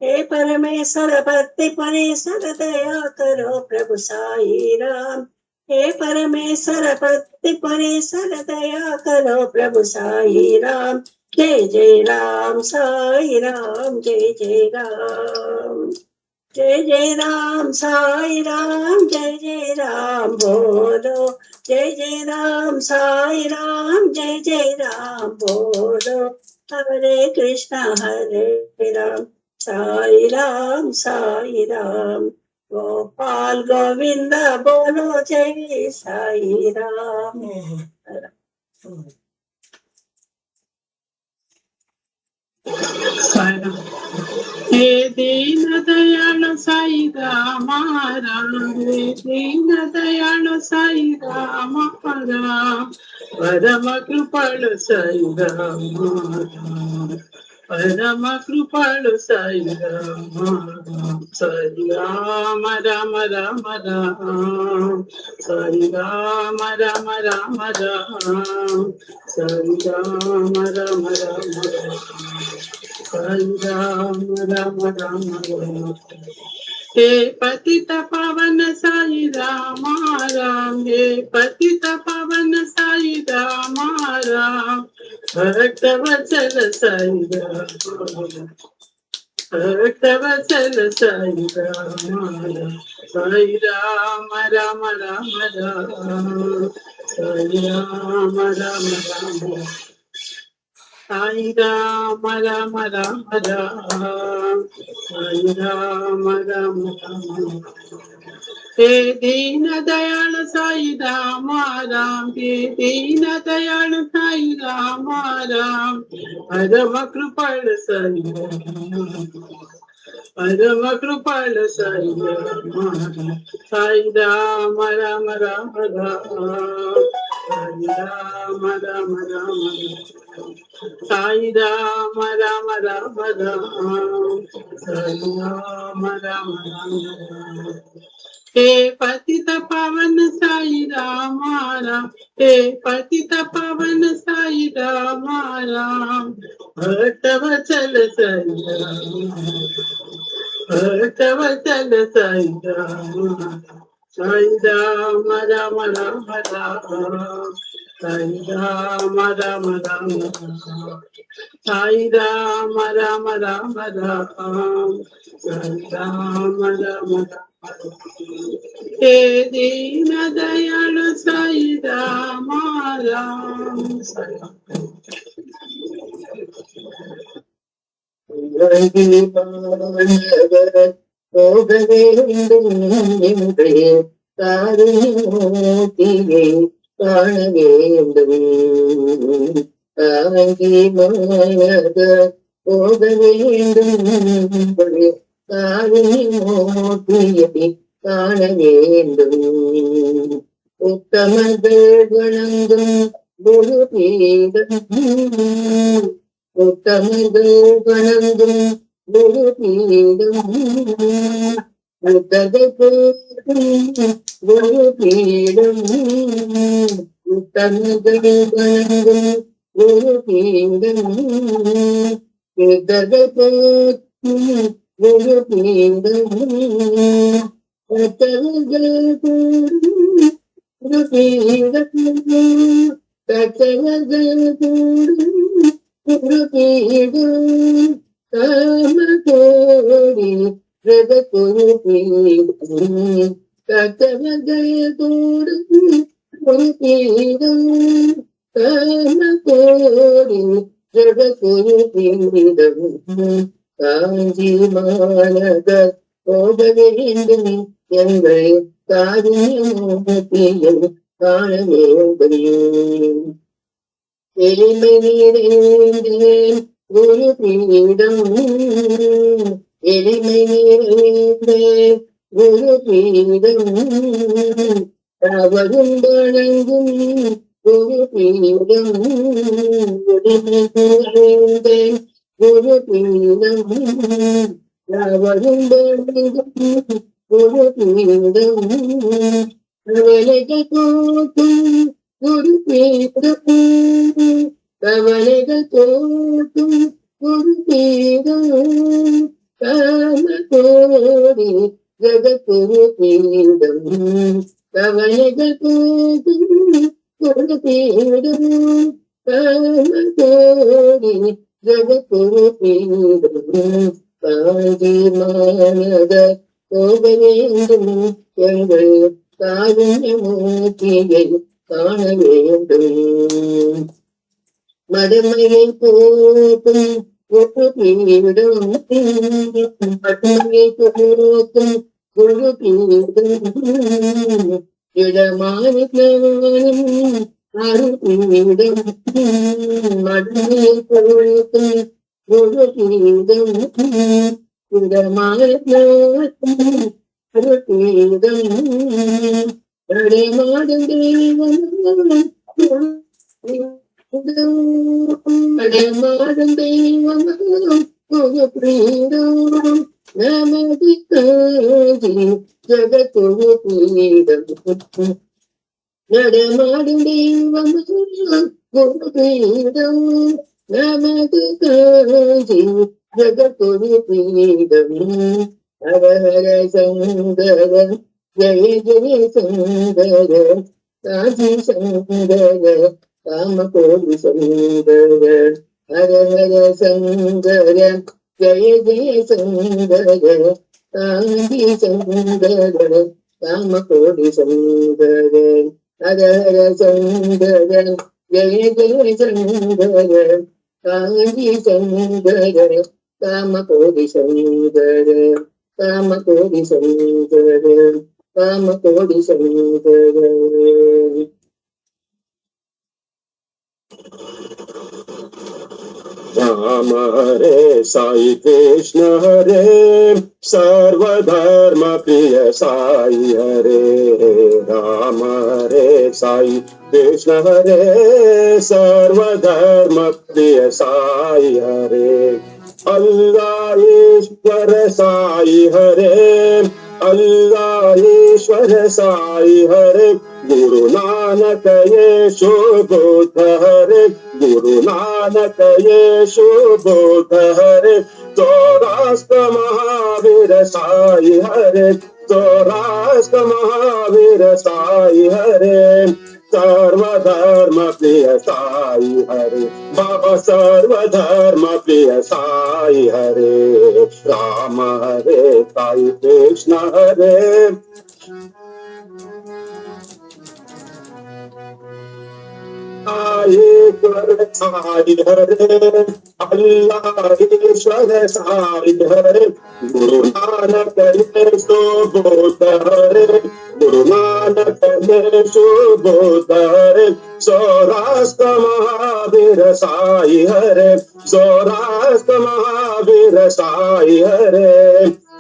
हे परमेश्वर भक्ति परेश्वर दया करो प्रभु साई राम। हे परमेश्वर भक्ति परेश्वर दया करो प्रभु साई राम। जय राम साई राम जय राम जय राम साई राम जय राम बोलो जय राम साई राम जय राम बोलो हरे कृष्णा हरे राम साई राम गोपाल गोविंद बोलो जय साई राम। हे दीन दयाल साई राम हे दीन दयाल साई राम परम कृपाल साई राम परम कृपाल साई राम साई राम राम राम राम साई राम राम राम राम साई राम राम राम राम राम राम राम हे पतित पावन साई राम राम हे पतित पावन साई राम राम भक्त वचल साई राम भक्त वचल साई राम साई राम राम राम राम साई राम राम राम साई राम राम राम राम साई राम राम राम हे दीन दयाल साई राम राम हे दीन दयाल साई राम राम परम कृपाल साई राम परम कृपाल साई राम साई राम राम राम राम साई राम राम राम साई राम राम राम राम साई राम राम राम हे पतित पावन साई राम राम हे पतित पावन साई राम राम भक्त वचल साई राम भक्त वचल साई राम साई राम राम राम राम साई राम राम राम साई राम राम राम राम साई राम राम हे दीन दयाल साई राम राम போகவே என்று தாருமூர்த்தியை காண வேண்டும் தாங்கி மாநக போக வேண்டும் தாருமூர்த்தியை காண வேண்டும் உத்தமர்கள் வணங்கும் குரு பீடம் உத்தமர்கள் வணங்கும் குரு பீடம் உத்ததை போற்றும் குரு பீடம் உத்தமர்கள் வணங்கும் குரு பீடம் உத்ததை போற்றும் குரு பீடம் உத்தமர்கள் கூடும் குரு பீடம் கத்தவர்கள் கூடும் குருபீடம் காமகோடி பிரத குருபீடம் கத்தவர்கள் கூடும் குருபீடம் காமகோடி பிரத குருபீடம் காஞ்சி மாநகர் போக வேண்டும் எங்கள் காரியமூர்த்தியை காண வேண்டும். எளிமை நிறைந்தேன் ஒரு பீடம், எளிமை நிறைந்தேன் ஒரு பீடம், அவரும் வணங்கும் ஒரு பீடம், எளிமை நிறைந்தேன் ஒரு பீடம், அவரும் வணங்கும் ஒரு பீடம், வேலைகள் போட்டும் ஒரு பீடம், கவலைகள் போட்டும் ஒரு பீடம், காமகோடி ஜகத்குரு பீடம், கவலைகள் போட்டும் ஒரு பீடம், காமகோடி ஜகத்குரு பீடம், காஞ்சி மாநக போக வேண்டும் எங்கள் காருண்யமூர்த்தியை காண வேண்டும். மடமையை போக்கும் ஒரு பீடம், மடமையை போக்கும் ஒரு பீடம், இடமான ஞானம் அருபீடம், மடமையை போக்கும் ஒரு பீடம், இடமான ஞானம் அருபீடம், நடமாடும் தெய்வம் நடமாடும் தெய்வம் ஒரு பீடம், நமது காஞ்சி ஜகத்குரு பீடம், நடமாடும் தெய்வம் ஒரு பீடம், நமது காஞ்சி ஜகத்குரு பீடம், ஹர ஹர சங்கர ஜய ஜய சங்கர, காஞ்சி சங்கர காமகோடி சங்கர, ஹர ஹர சங்கர ஜய ஜய சங்கர, காஞ்சி சங்கர காமகோடி சங்கர, ஹர ஹர சங்கர ஜய ஜய சங்கர, காஞ்சி சங்கர காமகோடி சங்கர, காமகோடி சங்கர, காமகோடி சங்கர. राम हरे साई कृष्ण हरे, सर्वधर्म प्रिय साई हरे, राम हरे साई कृष्ण हरे, सर्वधर्म प्रिय साई हरे, अल्लाह ईश्वर साई हरे, अल्लाह ईश्वर साई हरे, गुरु नानक येशु बुद्ध हरे, गुरु नानक येशु बुद्ध हरे, चौरास्त्र महावीर साई हरे, चौरास्त्र महावीर साई हरे, सर्वधर्म प्रिय साई हरे, बाबा सर्वधर्म प्रिय साई हरे, राम हरे साई कृष्ण हरे, ईश्वर साई हरे, अल्लाह ईश्वर साई हरे, गुरु नानक येशु बुद्ध हरे, गुरु नानक येशु बुद्ध हरे, सौराष्ट्र महावीर साई हरे, सौराष्ट्र महावीर साई हरे,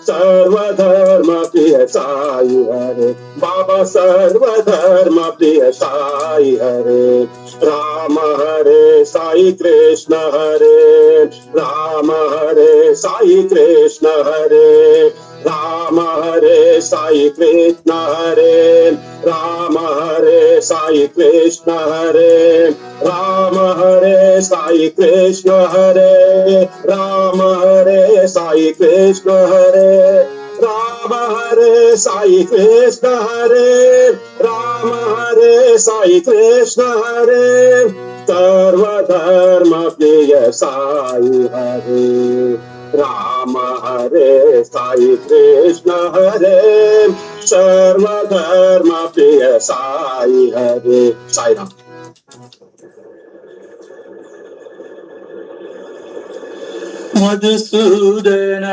सर्वधर्म प्रिय साई हरे, बाबा सर्वधर्म प्रिय साई हरे, राम हरे साई कृष्ण हरे, राम हरे साई कृष्ण हरे, राम हरे साई कृष्ण हरे, राम हरे साई कृष्ण हरे, राम हरे साई कृष्ण हरे, राम हरे साई कृष्ण हरे, राम हरे साई कृष्ण हरे, राम हरे साई कृष्ण हरे, सर्वधर्म प्रिय साई हरे, राम हरे साई कृष्ण हरे, सर्वधर्म प्रिय साई हरे, साई राम। मधुसूदन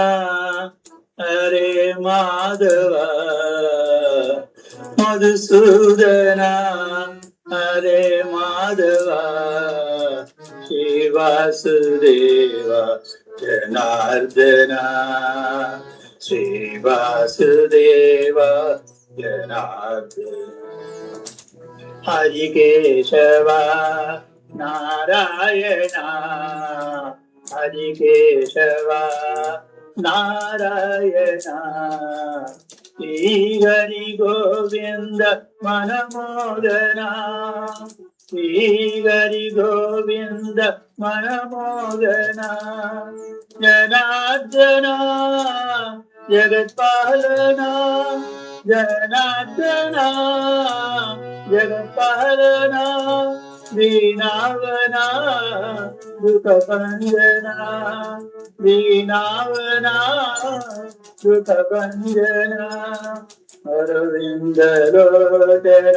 हरे माधव मधुसूदन हरे माधव श्री वासुदेव जनार्दन श्री वासुदेव जनार्दन हरि केशव नारायण हरि केशव नारायण श्री हरि गोविंद मनमोदना श्री हरि गोविंद मनमोदना जनार्दना जगत्पालना जनार्दना जगत्पालना दीनावना दुःखभञ्जना दीनावना दुःखभञ्जना अरविन्दलोचन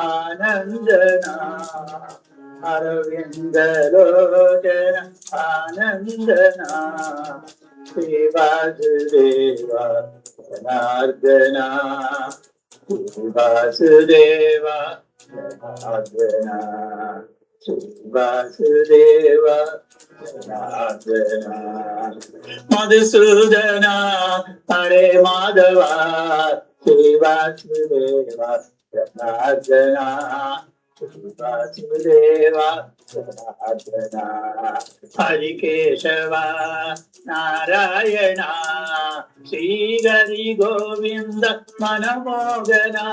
आनन्दना अरविन्दलोचन आनन्दना श्री वासुदेव जनार्दना श्री वासुदेव जनार्दना श्री वासुदेव जनार्दना मधुसूदना हरे माधव श्री वासुदेव जनार्दना श्री वासुदेव जनार्दना हरि केशव नारायण श्री हरि गोविंद मनमोदना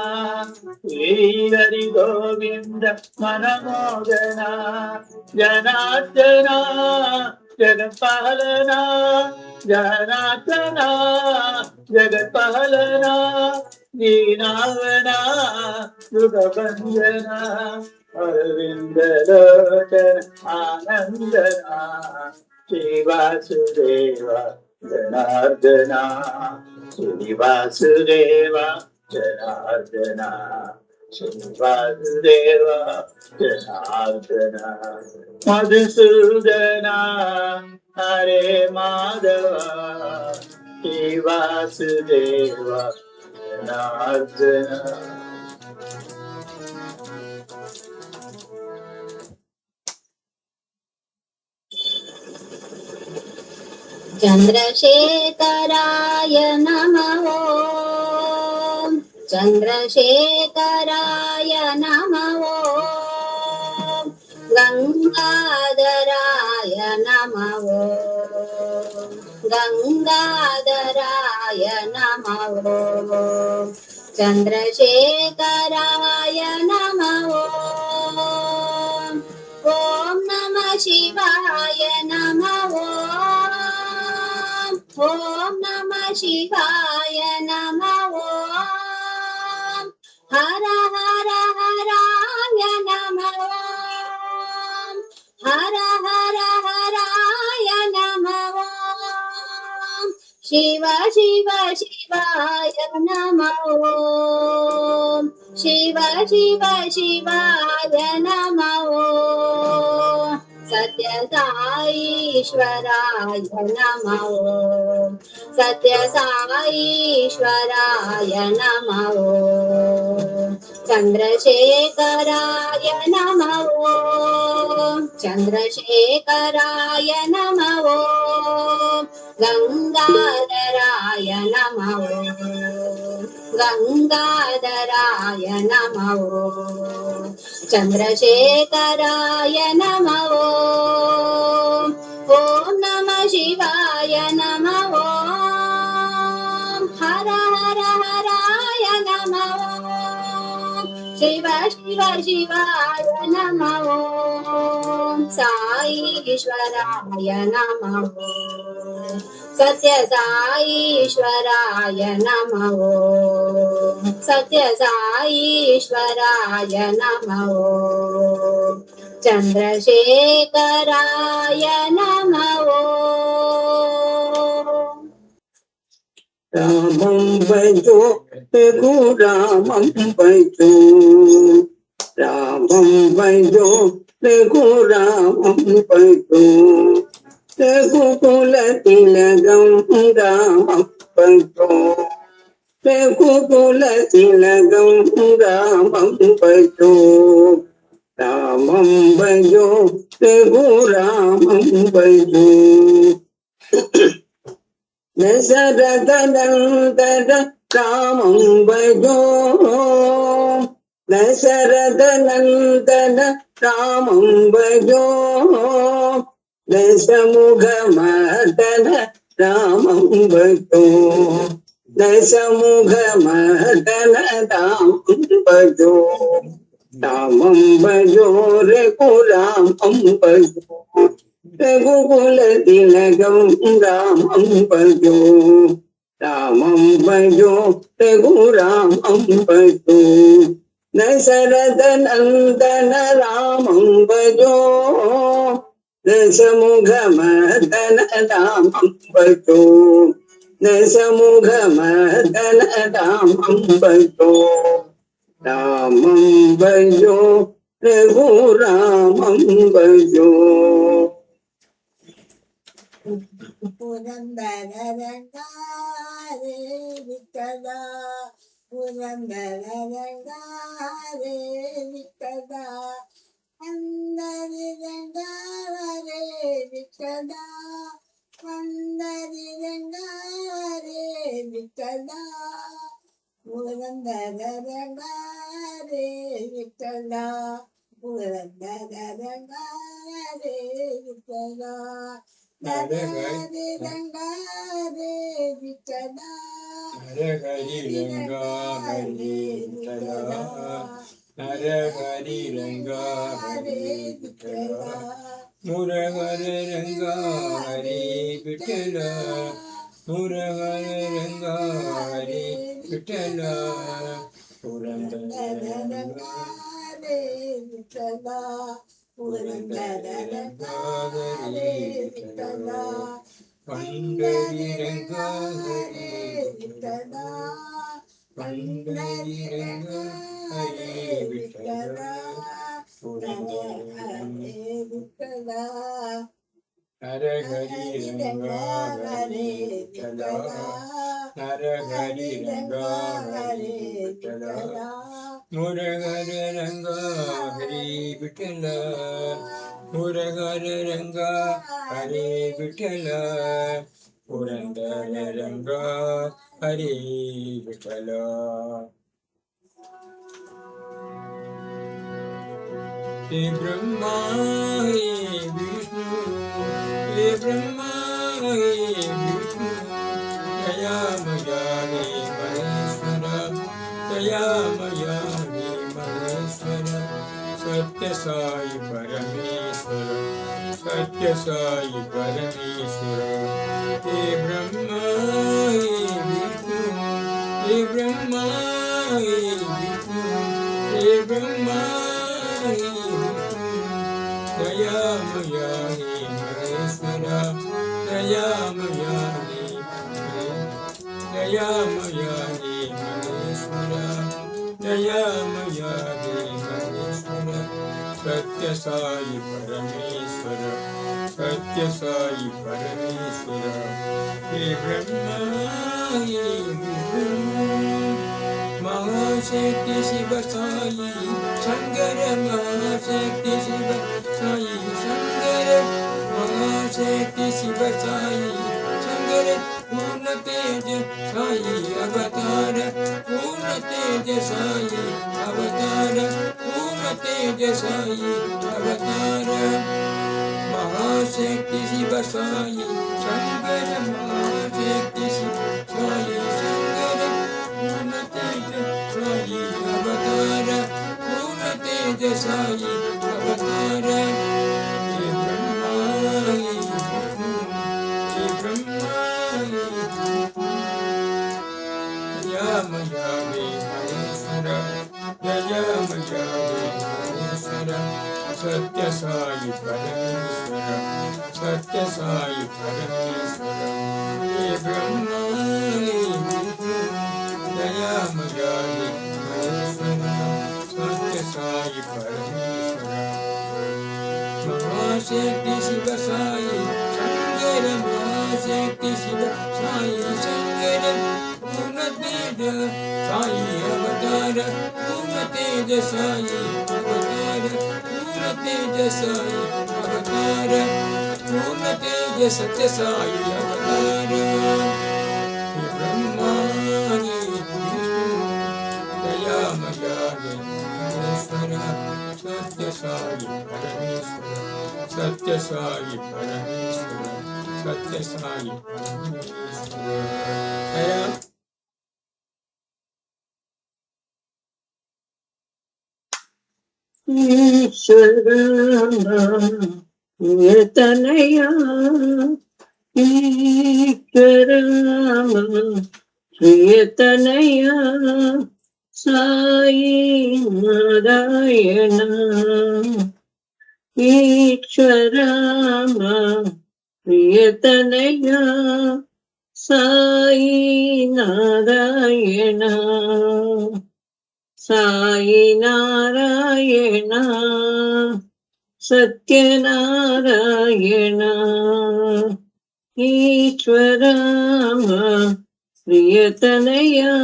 श्री हरि गोविंद मनमोदना जनार्दना जगत्पालना जनार्दना जगत्पालना दीनावना दुःखभञ्जना अरविन्दलोचन आनन्दना श्री वासुदेव जनार्दना श्री वासुदेव जनार्दना श्री वासुदेव जनार्दना मधुसूदना हरे माधव श्री वासुदेव जनार्दना चन्द्रशेखराय नमः चन्द्रशेखराय नमः गंगाधराय नमः गंगाधराय नमः चन्द्रशेखराय नमः ॐ नमः शिवाय नमः ॐ नमः शिवाय नमः हर हर हराय नमः हर हर हराय नमः शिव शिव शिवाय नमः शिव शिव शिवाय नमः सत्य साईश्वराय नमः सत्य साईश्वराय नमः चन्द्रशेखराय नमः चन्द्रशेखराय नमः गंगाधराय नमः गंगाधराय नमः चन्द्रशेखराय नमः ॐ नमः शिवाय नमः हर हर हराय नमः शिव शिव शिवाय नमः साईश्वराय नमः सत्य साईश्वराय नमः सत्य साईश्वराय नमः चन्द्रशेखराय नमः रामं भजो रघुरामं भजो रामं भजो रघुरामं भजो रघुकुल तिलकं रामं भजो रघुकुल तिलकं रामं भजो रामं भजो रघुरामं भजो दशरथनन्दन रामं भजो दशरथनन्दन रामं भजो दशमुखमर्दन रामं भजो दशमुखमर्दन रामं भजो रामं भजो रघुरामं भजो रघुकुल तिलकं रामं भजो रामं भजो रघुरामं भजो दशरथनन्दन रामं भजो दशमुखमर्दन रामं भजो दशमुखमर्दन रामं भजो रामं भजो रघुरामं भजो पुरंदरंगारे Vitthala पुरंदरंगारे Vitthala अंदरंगारे Vitthala अंदरंगारे Vitthala पुरंदरंगारे Vitthala पुरंदरंगारे Vitthala Hare Hare Ranga Hare Vitala Hare Ranga Hare Vitala Hare Ranga Hare Vitala Muragare Ranga Hare Vitala Muragare Ranga Hare Vitala Purandara Hare Vitala Purandara Hare Vitala Pandaranga Hare Vitala Pandaranga Hare Vitala Purandara Vitala Hare Ranga Hare Vitala Hare Ranga Hare Vitala Muragare Ranga Hare Vitala Muragare Ranga Hare Vitala Purandara Ranga Hare Vitala He Brahma He Vishnu He Brahma He Vishnu Jaya Maya He Maheshwara Jaya Maya He Maheshwara Satya Sai Parameshwara Satya Sai Parameshwara He Brahma He Vishnu He Brahma He Vishnu He Brahma He Vishnu Jaya Maya He Maheshwara Jaya Maya He Jaya Maya He Maheshwara Jaya Maya He Maheshwara Satya Sai Parameshwara Satya Sai Parameshwara He Brahma He Vishnu Mahashakti Shiva Sai Shankara Mahashakti Shiva Sai Shankara Mahashakti Shiva Sai Shankara Purna Teja Sai Avatara Purna Teja Sai Avatara Purna Teja Sai Avatara Mahashakti Shiva Sai Shankara Mahashakti Shiva Sai Shankara Purna Teja Sai Avatara Purna Teja Sai Avatara He Brahma He Vishnu He Brahma He Vishnu Jaya Maya He Maheshwara Jaya Maya He Maheshwara Satya Sai Parameshwara Satya Sai Parameshwara He Brahma He Vishnu Jaya Maya He Maheshwara Satya Sai Parameshwara Mahashakti Shiva Sai Shankara Mahashakti Shiva Sai Shankara Purna Sai अवतार पूर्ण तेज साई अवतार पूर्ण तेज साई अवतार पूर्ण तेज सत्य साई अवतार हे ब्रह्मानि विष्णु दयामयानि महेश्वर सत्य साई परमेश्वर सत्य साई परमेश्वर सत्य साई परमेश्वर ईश्वरा प्रियतनया ईश्वरा प्रियतनया साई नारायण ईश्वरा प्रियतनया साई नारायण साई नारायण सत्यनारायण ईश्वरा प्रियतनया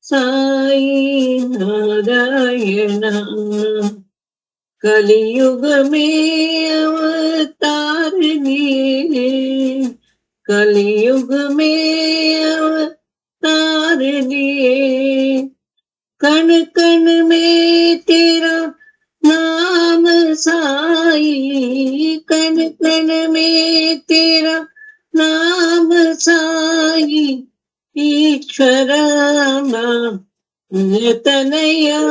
साई नारायण कलियुग में अवतार लिए कलियुग में अवतार लिए कण कण में तेरा नाम साई कण कण में तेरा नाम साई ईश्वरा तनया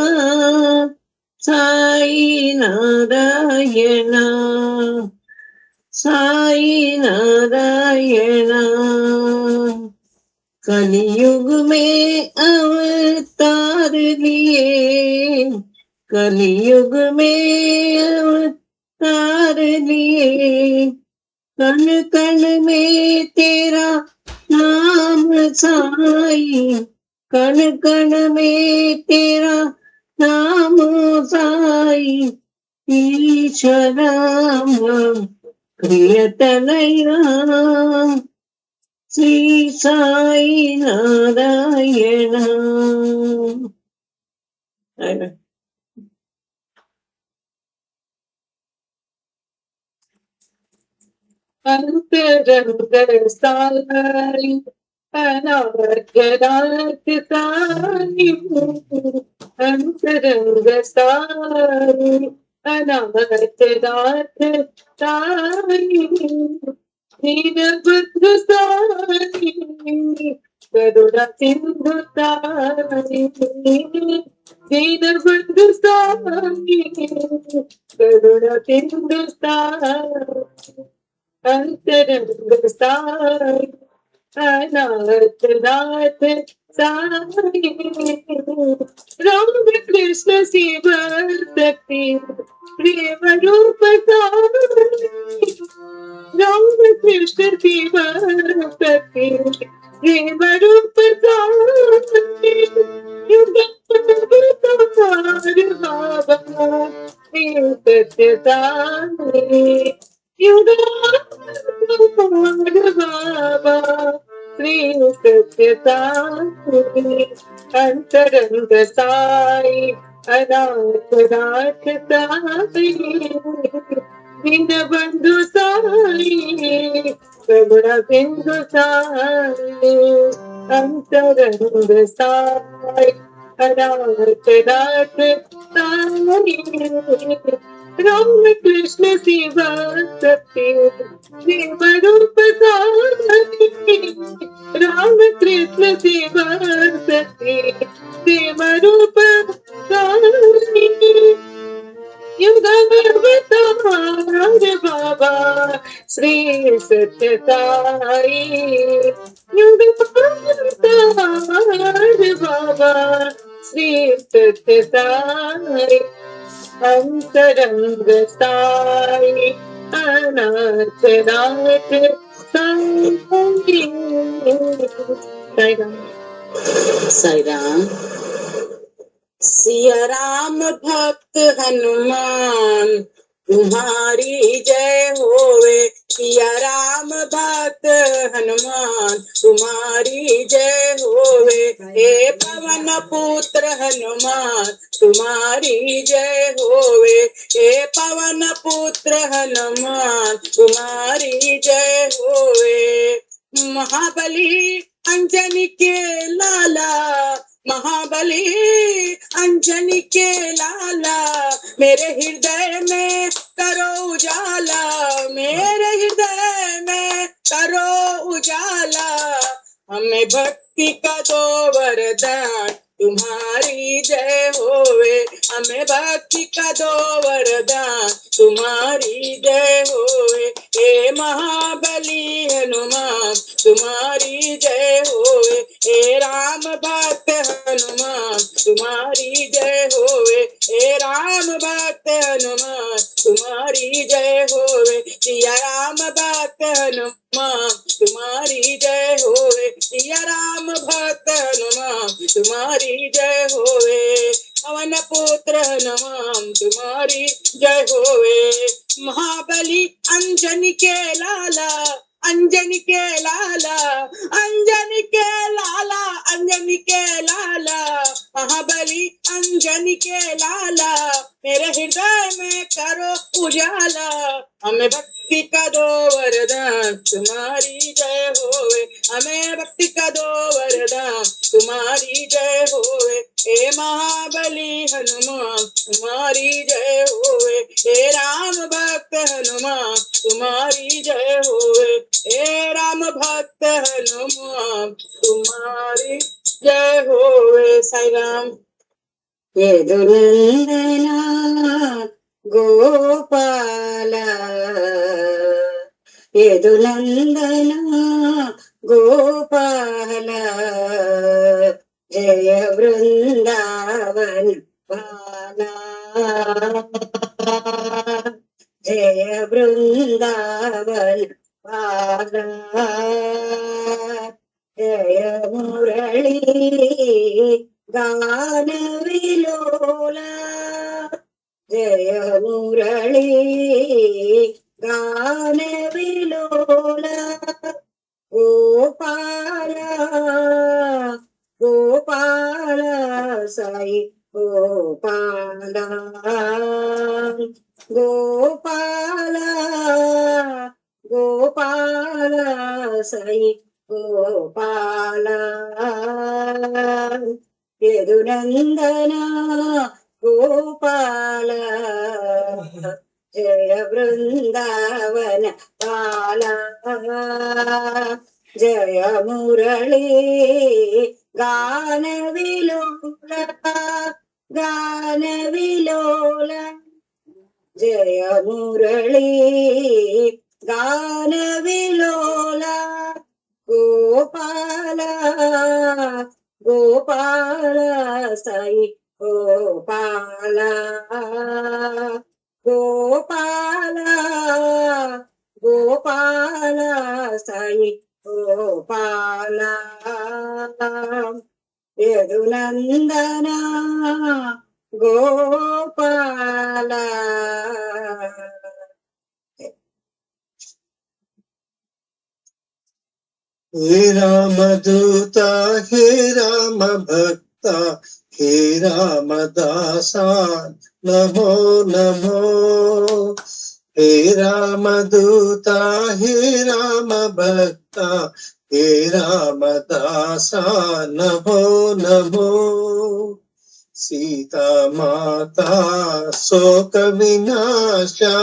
साई नारायण साई नारायण कलियुग में अवतार लिए कलियुग में अवतार लिए कण कण में तेरा नाम साई कण कण में तेरा नाम साई ईश्वरा प्रियतनया श्री साई नारायण अंतरंग साई अनागरात साई अंतरंग साई अनागरात साई दीनबंधु साई करुणा सिंधु साई दीनबंधु साई करुणा सिंधु साई अंतरंग साई अनाथ नाथ साई राम कृष्ण शिव शक्ति प्रेम रूप साई राम कृष्ण शिव शक्ति प्रेम रूप साई युग बाबा सत्य साई युग बाबा श्री सत्य साई अंतरंग साई अनाथ नाथ साई दीनबंधु साई करुणा सिंधु साई अंतरंग साई अनाथ नाथ साई राम कृष्ण शिव शक्ति प्रेम रूप साई राम कृष्ण शिव शक्ति प्रेम रूप साई युग अवतार बाबा श्री सत्य साई युग अवतार बाबा श्री सत्य साई अंतरंग साई अनाथ नाथ साई साई राम सिया राम भक्त हनुमान तुम्हारी जय होवे सिया राम भक्त हनुमान तुम्हारी जय होवे पुत्र हनुमान तुम्हारी जय होवे। हे पवन पुत्र हनुमान तुम्हारी जय होवे। महाबली अंजनी के लाला, महाबली अंजनी के लाला, मेरे हृदय में करो उजाला, मेरे हृदय में करो उजाला। हमें भक्ति का दो वरदान तुम्हारी जय होवे। हमें भक्ति का दो वरदान तुम्हारी जय होवे। हे महाबली हनुमान तुम्हारी जय होवे। हे राम भक्त हनुमान तुम्हारी जय होवे। हे राम भक्त हनुमान तुम्हारी जय होवे। सिया राम भक्त हनुमान तुम्हारी जय होवे। सिया राम भक्त हनुमान तुम्हारी जय होवे। पवन पुत्र हनुमान तुम्हारी जय होवे। महाबली अंजनी के लाला, अंजनी के लाला, अंजनी के लाला, अंजनी के लाला, महाबली अंजनी के लाला, मेरे हृदय में करो उजाला। हमें भक्ति का दो वरदान तुम्हारी जय होवे। हमें भक्ति का दो वरदान तुम्हारी जय होवे। हे महाबली हनुमान तुम्हारी जय होवे। हे राम भक्त हनुमान तुम्हारी जय होवे। हे राम भक्त हनुमान तुम्हारी जय होवे। साई राम। यदुनंदना गोपाला, यदुनंदना गोपाला, जय वृंदावन बाला, जय वृंदावन बाला, जय मुरली गान विलोला, जय मुरली गान विलोला, गोपाला गोपाला साई गोपाला, गोपाला गोपाला साई गोपाला, यदुनंदना गोपाला, जय वृंदावन बाला, जय मुरली गान विलोला, गान विलोला, जय मुरली गान विलोला, गोपाला गोपाला साई गोपाला, गोपाला गोपाला साई गोपाला, यदुनंदना गोपाला। हे राम दूता हे राम भक्ता हे राम दासा नमो नमो, हे राम दूता हे राम भक्ता हे राम दासा नमो नमो, सीता माता शोक विनाशा,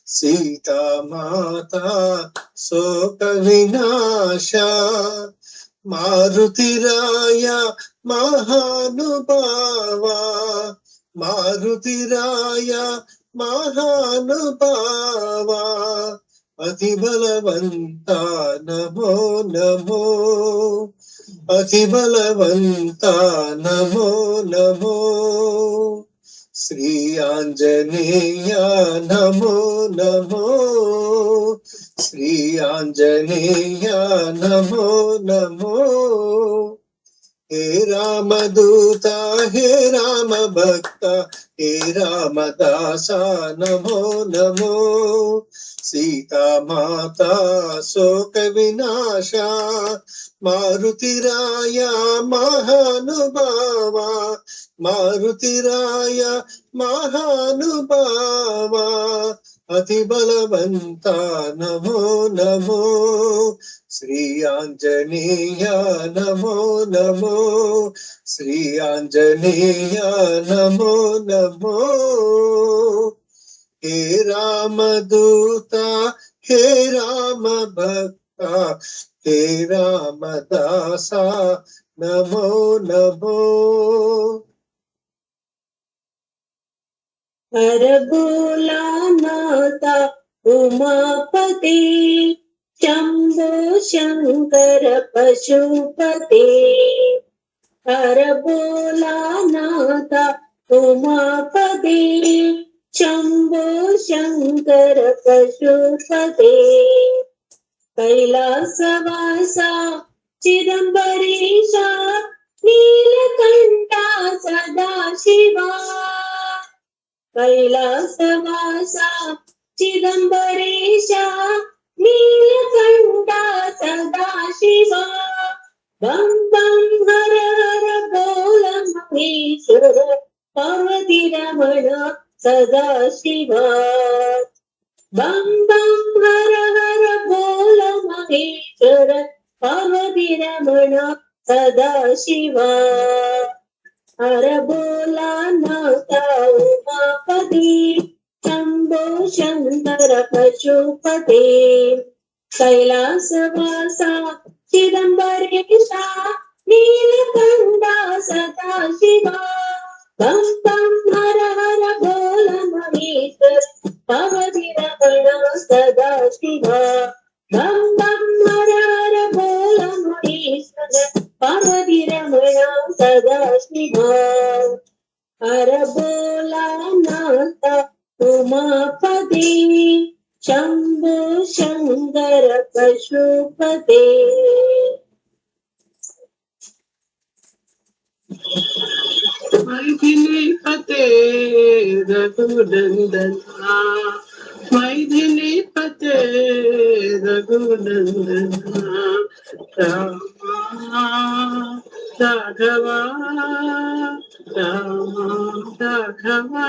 सीता माता शोक विनाशा, मारुतिराया महानुभावा, मारुतिराया महानुभावा, अति बलवंता नमो नमो, अति बलवंता नमो नमो, श्री आंजनेय नमो नमो, श्री आंजनेय नमो नमो, हे रामदूता हे राम भक्त हे रामदासा नमो नमो सीता माता शोक विनाशा मारुतिराया महानुभावा मारुतिराया महानुभावा अति बलवंता नमो नमो श्री आंजनेय नमो नमो श्री आंजनेय नमो नमो हे रामदूता हे राम भक्ता हे रामदासा नमो नमो हर बोला नाथा उमापते शंभो शंकर पशुपते हर बोला नाथा उमापते शंभो शंकर पशुपते कैलासवासा चिदंबरेशा नीलकंठा सदाशिवा कैलासवासा चिदंबरेशा नीलकंठा सदाशिवा बम बम हर हर बोल महेश्वर पार्वती रमण सदाशिवा बम बम हर हर बोल महेश्वर पार्वती रमण सदाशिवा हर बोला नाथा उमापति शंभो शंकर पशुपते कैलासवासा चिदंबरेशा नीलकंठा सदाशिवा बम बम हर हर बोल महेश्वर पार्वती रमण सदाशिवा बम बम हर हर बोल महेश्वर पार्वती रमण सदाशिवा हर बोला नाथा उमापति शंभो शंकर पशुपते मैथिली पते रघुनंदना मैथिली पते रघुनंदना रामा राघवा रामा राघवा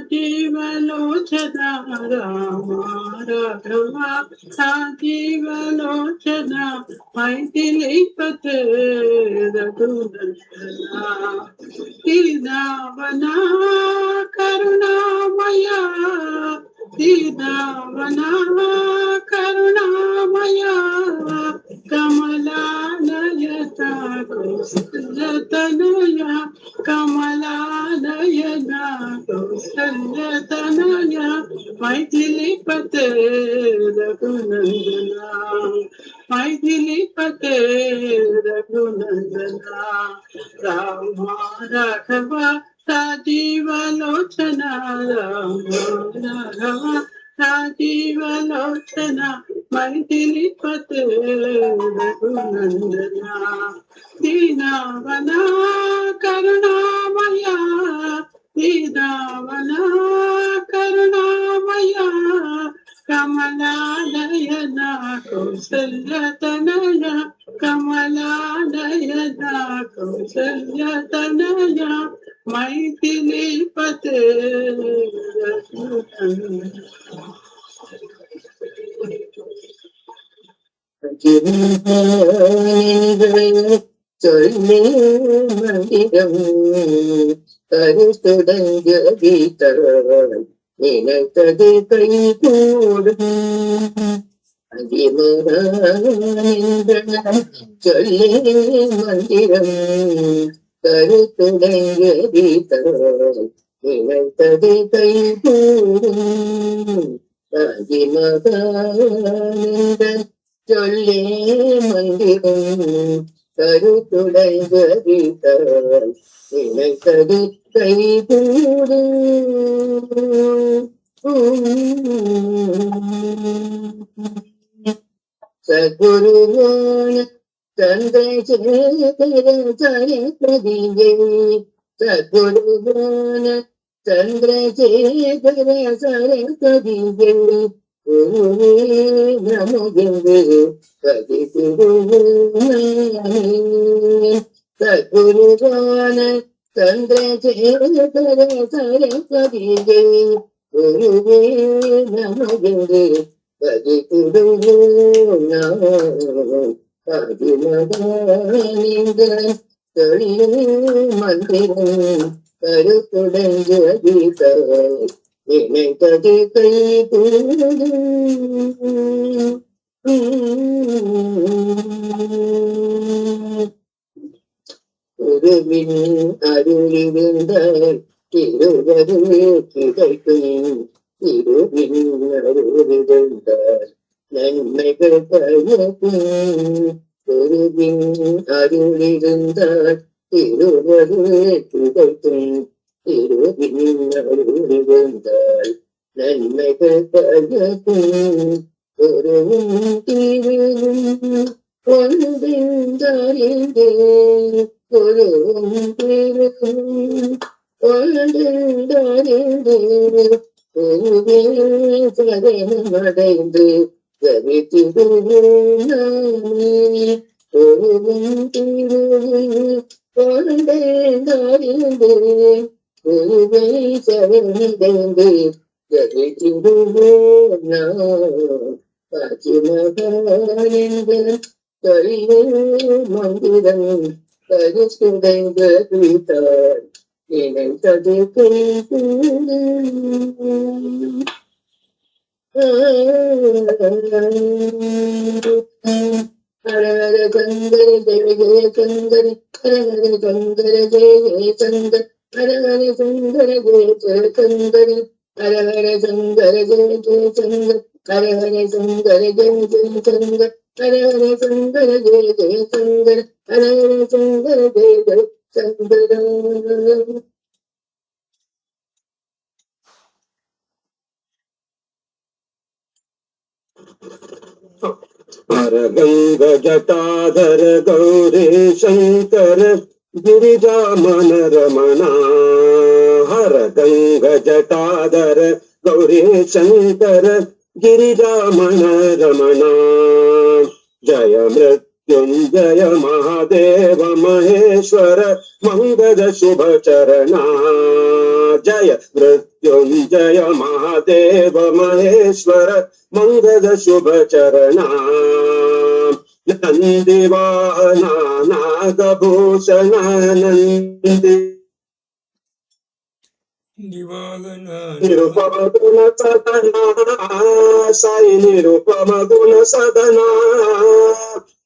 जीवलोचना रामा राघवा जीवलोचना मैथिली पते रघुनंदना दीनावना करुणामया दीनावना करुणामया कमलानयता कौसल्यतनया कमलानयना कौसल्यतनया मैथिलीपते रघुनंदना मैथिलीपते रघुनंदना राम राघव राजीवलोचना राम राघव राजीवलोचना मैथिलीपते रघुनंदना दीनावना करुणामया दीनावना करुणामया कमलानयना कौसल्यतनया कमलानयना कौसल्यतनया मैथिलीपते சொல்லி மந்திரம் கருத்துடங்க கீதம் நினைத்தது கை கூடும் அதிமகானேந்திரன் சொல்லி மந்திரம் கருத்துடங்க கீதம் நினைத்தது கை கூடும் அதிமகானேந்திரன் சொல்லி மந்திரம் கருத்துடங்க கீதம் நினைத்தது கை கூடும் சத்குருவான चन्द्रशेखर सरस्वतीयै सद्गुरुदान चन्द्रशेखर सरस्वतीयै गुरुवे नमो गुरुवे सद्गुरुदान चन्द्रशेखर सरस्वतीयै गुरुवे नमो गुरुवे பதிமகானீந்திரன் தொழில் மந்திரம் கருத்துடைஞ்ச கீதா நினைத்தது கை குருவின் அருளிருந்தால் திருவருள் கிடைக்கும் திருவின் அருளிருந்தால் நன்மைகள் பயக்கும் குருவின் அருளிருந்தால் திருவருள் கிடைக்கும் திருவின் அருளிருந்தால் நன்மைகள் பயக்கும் குருவும் திருவும் ஒன்றின்றறிந்து குருவும் திருவும் ஒன்றின்றறிந்து குருவே சரணமடைந்து கவித்திடுவோம் நாமே குருவும் திருவும் ஒன்றின்றறிந்து குருவே சரணமடைந்து கவித்திடுவோம் நாம் பதிமகானீந்திரன் தொழில் மந்திரம் கருத்துடைந்த கீதார் நினைத்தது கை ஹர ஹர சங்கர ஜெய ஜெய சங்கர ஹர ஹர சங்கர ஜெய ஜெய சங்கர ஹர ஹர சங்கர ஜெய ஜெய சங்கர ஹர ஹர சங்கர ஜெய ஜெய சங்கர ஹர ஹர சங்கர ஜெய ஜெய சங்கர ஹர ஹர சங்கர ஜெய ஜெய சங்கர ஹர ஹர சங்கர ஜெய ஜெய சங்கர हर गंग जटाधर गौरी शंकर गिरिजा मन रमणा हर गंग जटाधर गौरी शंकर गिरिजा मन रमणा जय मृत्युंजय महादेव महेश्वर मंगल शुभ चरणा जय मृत्युंजय महादेव महेश्वर मंगल शुभ चरणा नंदिवाहना नागभूषण नंदी निरुपम गुण सदना साई निरुपम गुण सदना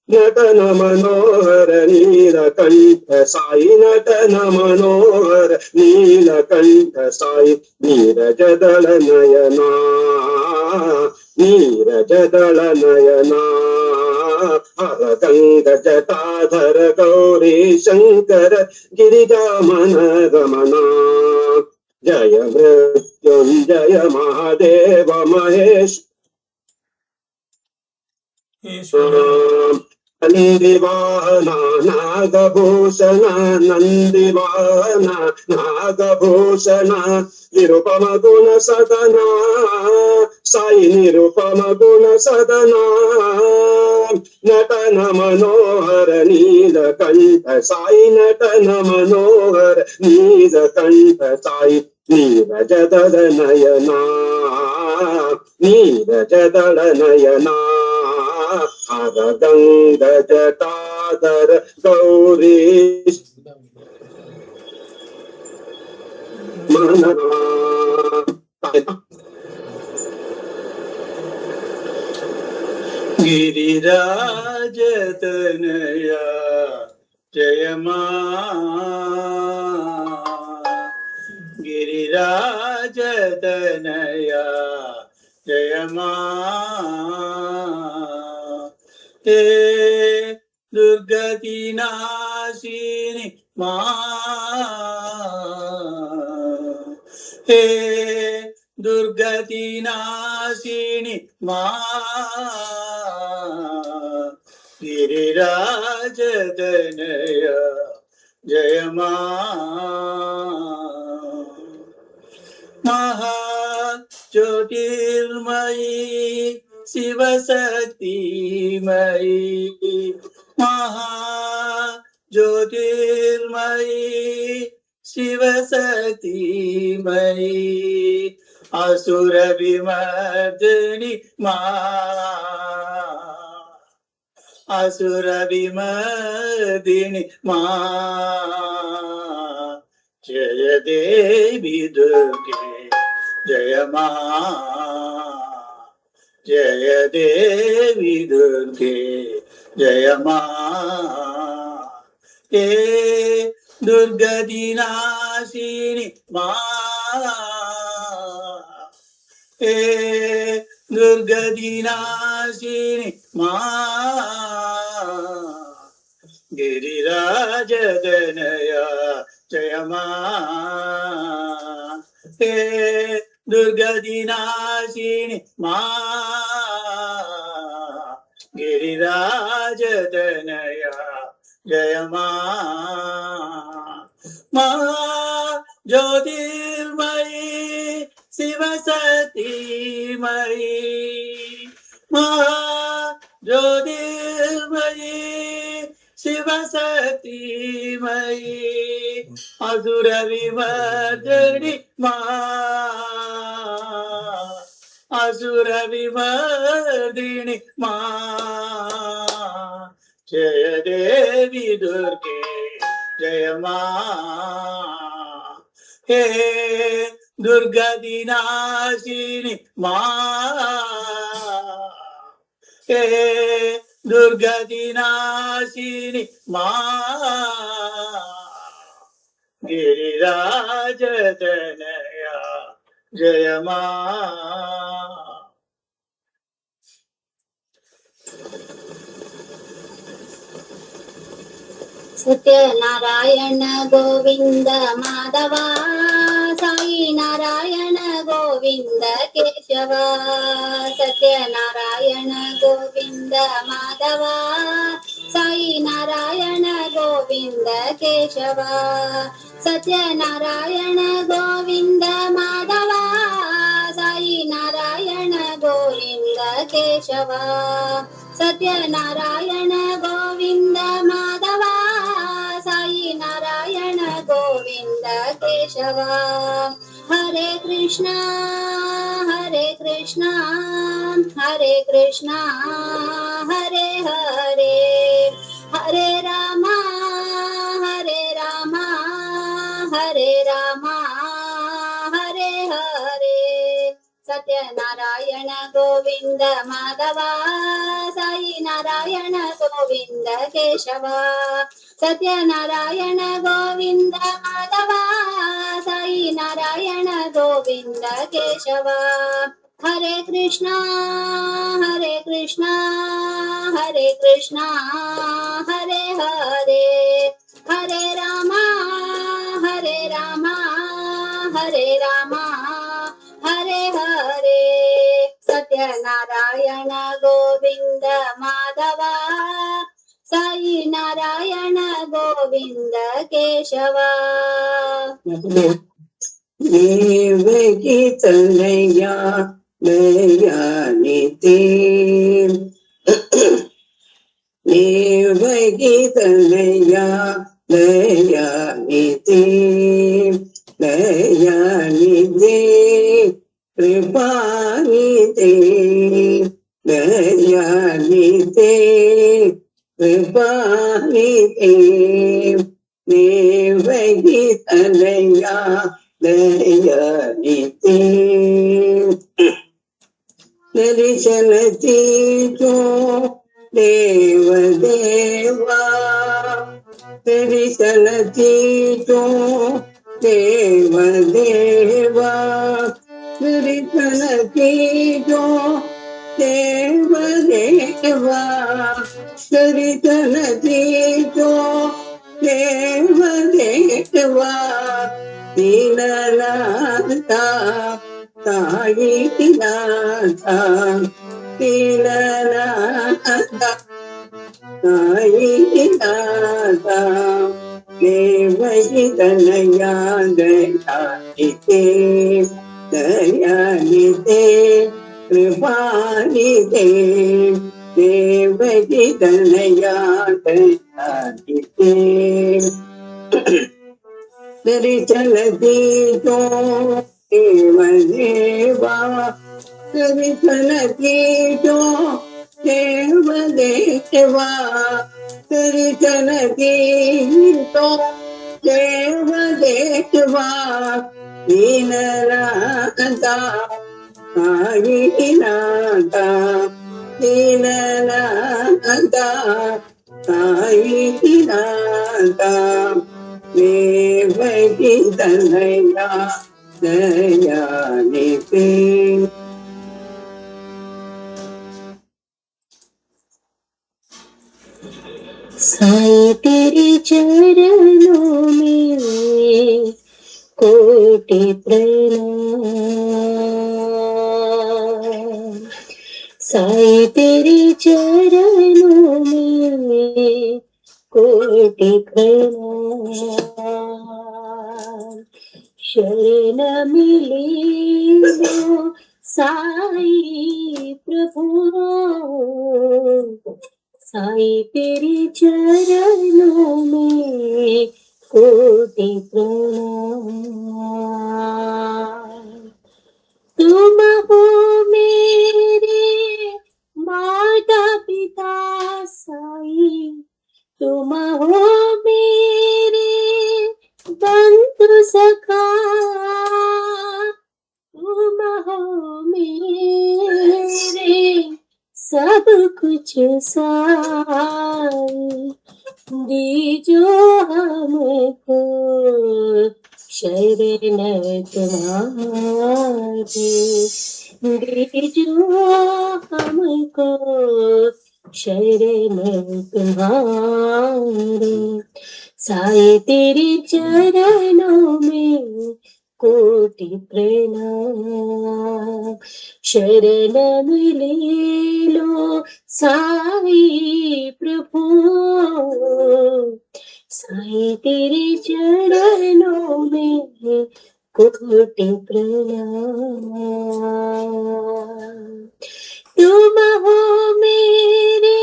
नटन मनोहर नीलकंठ साई नटन मनोहर नीलकंठ साई नीरजदल नयना नीरजदल नयना हर गंग जटाधर गौरी शंकर गिरिजा मन रमणा जय मृत्युंजय महादेव महेश नंदिवाहना नागभूषण नंदिवाहना नागभूषण निरुपम गुण सदना साई निरुपम गुण सदना नटन मनोहर नीलकंठ साई नटन मनोहर नीलकंठ साई नीरजदल नयना नीरजदल नयना हर गंग जटाधर गौरी गिरिराज तनया जय गिरिराज तनया जय हे दुर्गति नाशिनी हे दुर्गति नाशिनी गिरिराजतनय जय मा महाज्योतिर्मयी शिवशक्तिमयी महाज्योतिर्मयी शिवशक्तिमयी असुरविमर्दिनी मा असुरविमर्दिनी मा जय देवी दुर्गे जय मा जय देवी दुर्गे जय मा हे दुर्गदिनाशिनी मा हे दुर्गदिनाशिनी मा गिरिराजतनया जय मा हे दुर्गदिनाशिनी मा गिरिराजतनया जय मा ज्योतिर्मयी शिवशक्तिमयी ज्योतिर्मयी शिवशक्तिमयी असुरविमर्दिनी मा असुरविमर्दिनी मा जय देवी दुर्गे जय मा हे दुर्गदिनाशिनी मा हे दुर्गदिनाशिनी मा गिरिराजतनया जय मा सत्यनारायण गोविंद माधवा साई नारायण गोविंद केशव सत्यनारायण गोविंद माधवा साई नारायण गोविंद केशव सत्यनारायण गोविंद माधवा साई नारायण गोविंद केशव सत्यनारायण गोविंद माधवा साई नारायण गोविंद केशव हरे कृष्णा हरे कृष्णा हरे कृष्णा हरे हरे हरे रामा हरे रामा हरे रामा हरे हरे सत्यनारायण गोविंद माधवा साई नारायण गोविंद केशव सत्यनारायण गोविंद माधवा साई नारायण गोविंद केशव हरे कृष्णा हरे कृष्णा हरे कृष्णा हरे हरे हरे रामा हरे रामा हरे रामा हरे हरे सत्यनारायण गोविंद माधवा साई नारायण गोविंद केशव देवकी तनया दयानिधि देवकी तनया दयानिधि दयानिधि कृपानिधि दयानिधि कृपानिधि देवकी तनया दयानिधि दर्शन दीजो देव देवा दर्शन दीजो देव देवा दर्शन दीजो देव देवा दर्शन दीजो देव देवा दीननाथा ताईनाथा दीननाथा సాయినాథ దేవకి తనయా దయానితే దయానితే కృపానితే దేవకి తనయా దయానితే तेरी चलती तो देवा तेरी चलती तो देवा तेरी चलती तो देवा दीननाथा साईनाथा दीननाथा साईनाथा देवकी तनया दयानिते। साई तेरे चरणों में कोटि प्रणाम। साई तेरे चरणों में कोटि प्रणाम। शरण मिले साई प्रभु साई तेरे चरणों में कोटि प्रणाम। तुम हो मेरे माता पिता साई तुम हो मेरे बंधु सखा तुम हो मेरे सब कुछ साई दीजो हमको शरण तुम्हारी दीजो हमको शरण तुम्हारी। साई तेरे चरणों में कोटि प्रणाम। शरण मिले लो साई प्रभु साई तेरे चरणों में कोटि प्रणाम। तुम हो मेरे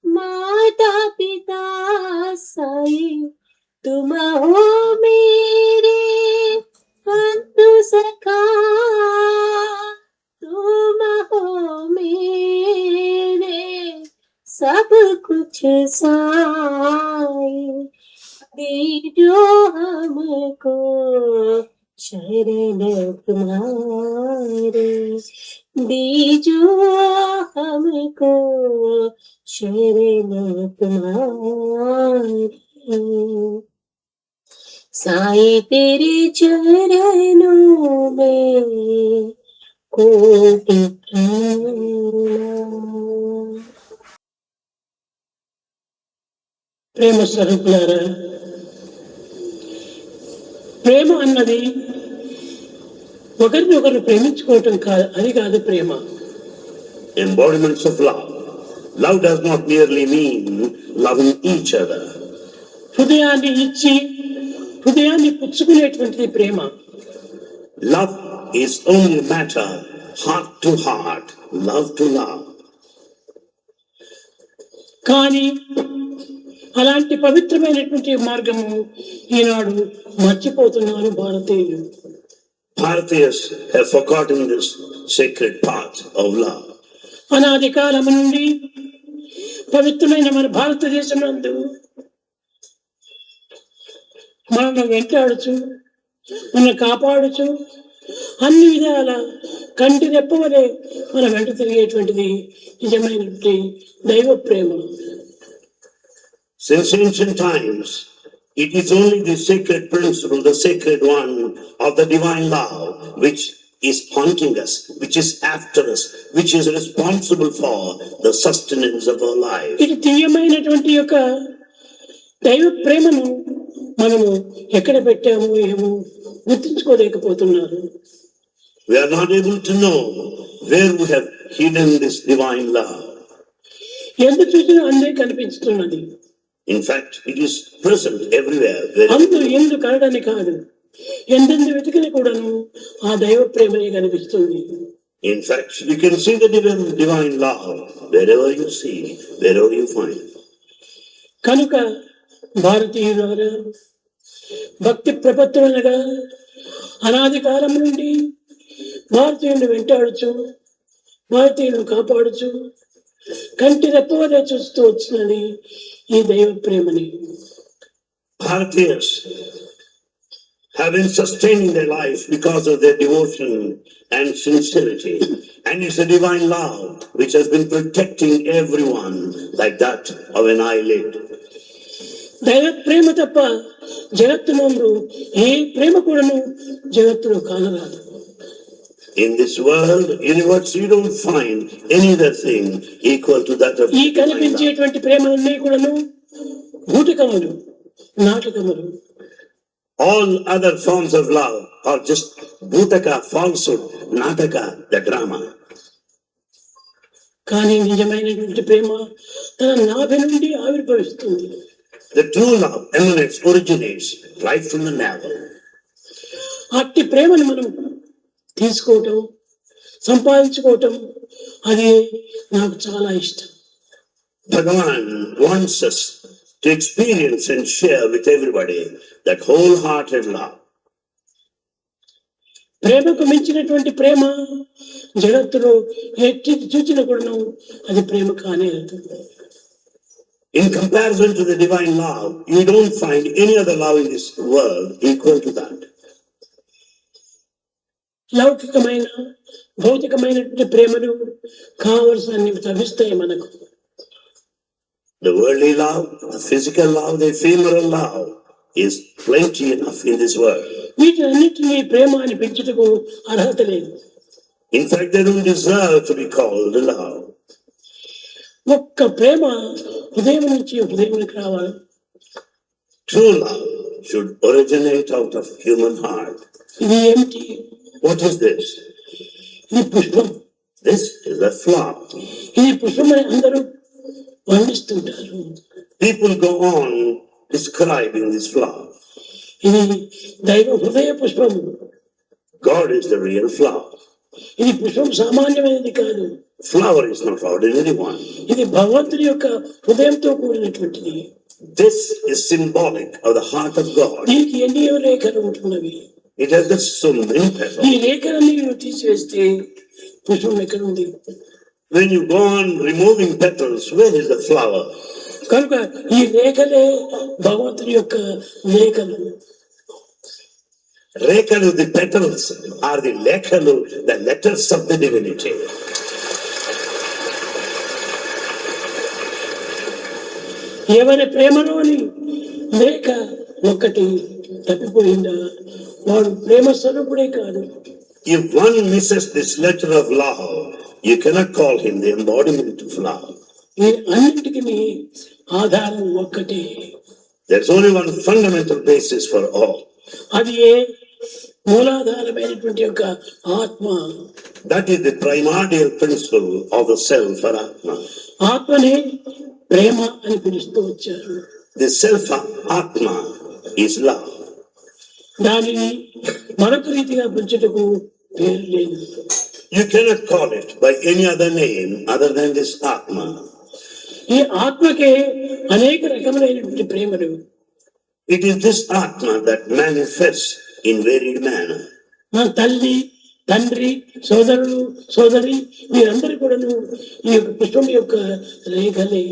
माता पिता साई तुम हो मेरे बंधु सखा तुम हो मेरे सब कुछ साई दीजो हमको शरण तुम्हारे दीजो हमको शरण तुम्हारी। साई तेरे चरणों में कोटि प्रणाम। ప్రేమ స్వరూపులారా, ప్రేమ అన్నది ఒకరిని ఒకరు ప్రేమించుకోవటం కాదు, అది కాదు ప్రేమ. Embodiments of love. Love does not merely mean loving each other. హృదయాన్ని ఇచ్చి హృదయాన్ని పుచ్చుకునేటువంటిది ప్రేమ. Love is only a matter heart to heart, love to love. కానీ అలాంటి పవిత్రమైనటువంటి మార్గము ఈనాడు మర్చిపోతున్నారు భారతీయులు. Bharatiyas have forgotten this sacred path of love. అనాది కాలం నుండి పవిత్రమైన మన భారతదేశం నందు మనల్ని వెంటాడుచు మనల్ని కాపాడుచు అన్ని విధాల కంటి రెప్పవలే మన వెంట తిరిగేటువంటిది నిజమైనటువంటి దైవ ప్రేమ. Since ancient times, it is only the sacred principle, the sacred one of the divine love, which is haunting us, which is after us, which is responsible for the sustenance of our life. ఇది దివ్యమైనటువంటి యొక్క దైవ ప్రేమను మనము ఎక్కడ పెట్టాము ఏమో గుర్తించుకోలేకపోతున్నారు. We are not able to know where we have hidden this divine love. ఎంత చూసినా అందే కనిపిస్తున్నది. In fact, it is present everywhere. అందు ఎందు కలడని కాదు, ఎందెందు వెతికిన కూడాను ఆ దైవ ప్రేమనే కనిపిస్తుంది. In fact, you can see the divine love wherever you see, wherever you find. కనుక భారతీయులారా, భక్తి ప్రపత్తులనగా అనాది కాలం నుండి భారతీయులను వెంటాడుచు, భారతీయులను కాపాడుచు, కంటి రెప్పవలే చూస్తూ వచ్చినది ఈ దైవ ప్రేమని. Bharatiyas have been sustaining their life because of their devotion and sincerity. And it's a divine love which has been protecting everyone like that of an eyelid. దైవ ప్రేమ తప్ప జగత్తునందు ఏ ప్రేమ కూడాను జగత్తులో కానరాదు. In this world, universe, you don't find any other thing equal to that of ఈ కనిపించేటువంటి ప్రేమలన్నీ కూడాను భూటకములు, నాటకములు. All other forms of love are just bhutaka, falsehood, nataka, the drama. కానీ నిజమైనటువంటి ప్రేమ తన నాభి నుండి ఆవిర్భవిస్తుంది. The true love emanates, originates right from the navel. అట్టి ప్రేమను మనం తీసుకోవటం, సంపాదించుకోవటం, అది నాకు చాలా ఇష్టం. Bhagavan wants us to experience and share with everybody that wholehearted love. ప్రేమకు మించినటువంటి ప్రేమ జగత్తులో ఎట్టి చూచిన కూడాను అది ప్రేమ కానేరదు. In comparison to the divine love, you don't find any other love in this world equal to that. లౌకికమైన భౌతికమైనటువంటి ప్రేమలు కావలసిన తవ్విస్తాయి మనకు. The worldly love, the physical love, the ephemeral love is plenty enough in this world. వీటన్నిటినీ ప్రేమ అని పెంచుటకు అర్హత లేదు. In fact, they don't deserve to be called love. ఒక్క ప్రేమ హృదయం నుంచి హృదయానికి రావాలి. True love should originate out of human heart. ఇది ఏమిటి? What is this? ఇది పుష్పం. This is a flower. ఇది పుష్పం అని అందరూ వర్ణిస్తుంటారు. People go on describing this flower. ఇది దైవ హృదయ పుష్పము. God is the real flower. ఇది పుష్పం సామాన్యమైనది కాదు. Flower is not ordinary one. ఇది భగవంతుని యొక్క హృదయంతో కూడినటువంటిది. This is symbolic of the heart of God. దీనికి ఎన్ని రేఖలు ఉంటున్నవి. It has got so many petals. ఈ రేఖలన్నీ తీసివేస్తే పుష్పం ఎక్కడ ఉంది? When you go on removing petals, where is the flower? కనుక ఈ రేఖలే భగవంతుని యొక్క లేఖలు. Rekalu, the petals are the lekalu, the letters of the divinity. ఎవరి ప్రేమలోని లేఖ ఒక్కటి తప్పిపోయిందా వాడు ప్రేమ స్వరూపుడే కాదు. If one misses this letter of love, you cannot call him the embodiment of love. ఈ అన్నింటికి ఆధారం ఒక్కటే. There's only one fundamental basis for all. అది మూలాధారమైనటువంటి యొక్క ఆత్మ. That is the primordial principle of the self or Atma. ఆత్మనే ప్రేమ అని పిలుస్తూ వచ్చారు. The self Atma is love. దానిని మరొక రీతిగా పిలుచుటకు పేరు లేదు. You cannot call it by any other name other than this Atma. ఈ ఆత్మకే అనేక రకములైనటువంటి ప్రేమలు. It is this Atma that manifests in varied manner. మన తల్లి, తండ్రి, సోదరుడు, సోదరి వీరందరూ కూడాను ఈ యొక్క పుష్పం యొక్క రేఖలే.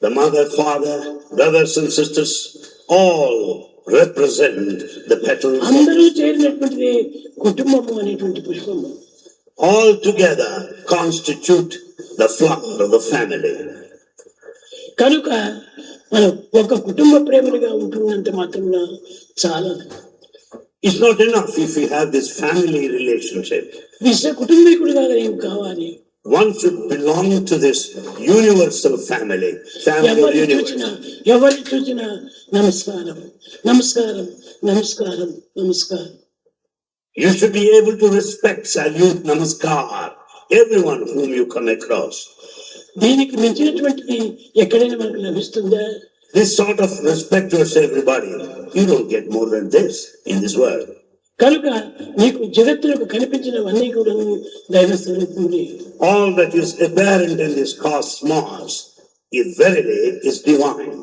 The mother, father, brothers and sisters all represent the petals. అందరూ చేరినటువంటిది కుటుంబము అనేటువంటి పుష్పము. All together constitute the flower of the family. కనుక మనం ఒక కుటుంబ ప్రేమలుగా ఉంటున్నంత మాత్రమే చాలదు. It's not enough if we have this family relationship. విశ్వ కుటుంబీకుడుగా ఏం కావాలి? One should belong to this universal family, family of ఎవరిని universe. చూచినా నమస్కారం, నమస్కారం, నమస్కారం, నమస్కారం. You should be able to respect, salute, namaskar everyone whom you come across. దీనికి మించినటువంటిది ఎక్కడైనా మనకు లభిస్తుందా? This sort of respect towards everybody, you don't get more than this in this world. కనుక నీకు జగత్తులకు కనిపించినవన్నీ కూడా దైవ స్వరూపములే. All that is apparent in this cosmos is verily is divine.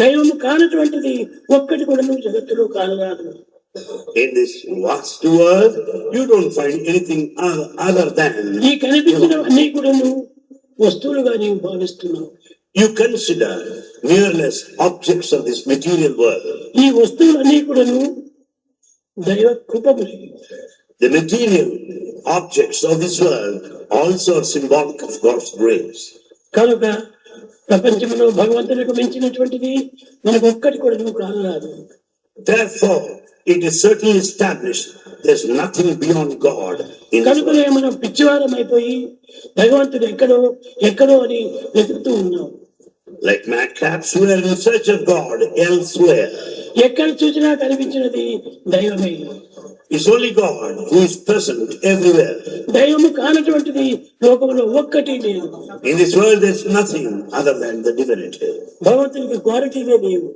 దైవము కానటువంటిది ఒక్కటి కూడా జగత్తులో కానరాదు. In this vast world, you don't find anything other than ఈ కనిపించినవన్నీ కూడా వస్తువులుగా నీవు భావిస్తున్నావు. you consider merely objects of this material world. ఈ వస్తువులన్నీ కూడా దైవ కృపములే. The material objects of this world also are symbolic of God's grace. కనుక ప్రపంచంలో భగవంతునికి మించినటువంటిది మనకు ఒక్కటి కూడా కానరాదు. Therefore, it is certainly established there's nothing beyond God in this కనుకనే world. మనం పిచ్చివారం అయిపోయి భగవంతుడు ఎక్కడో ఎక్కడో అని వెతుకుతూ ఉన్నాం. Like madcaps who are in search of God elsewhere. ఎక్కడ చూసినా కనిపించినది దైవమే. It's only God who is present everywhere. దైవము కానటువంటిది లోకంలో ఒక్కటి లేదు. In this world, there's nothing other than the divinity. భగవంతునికి క్వాలిటీనే లేవు.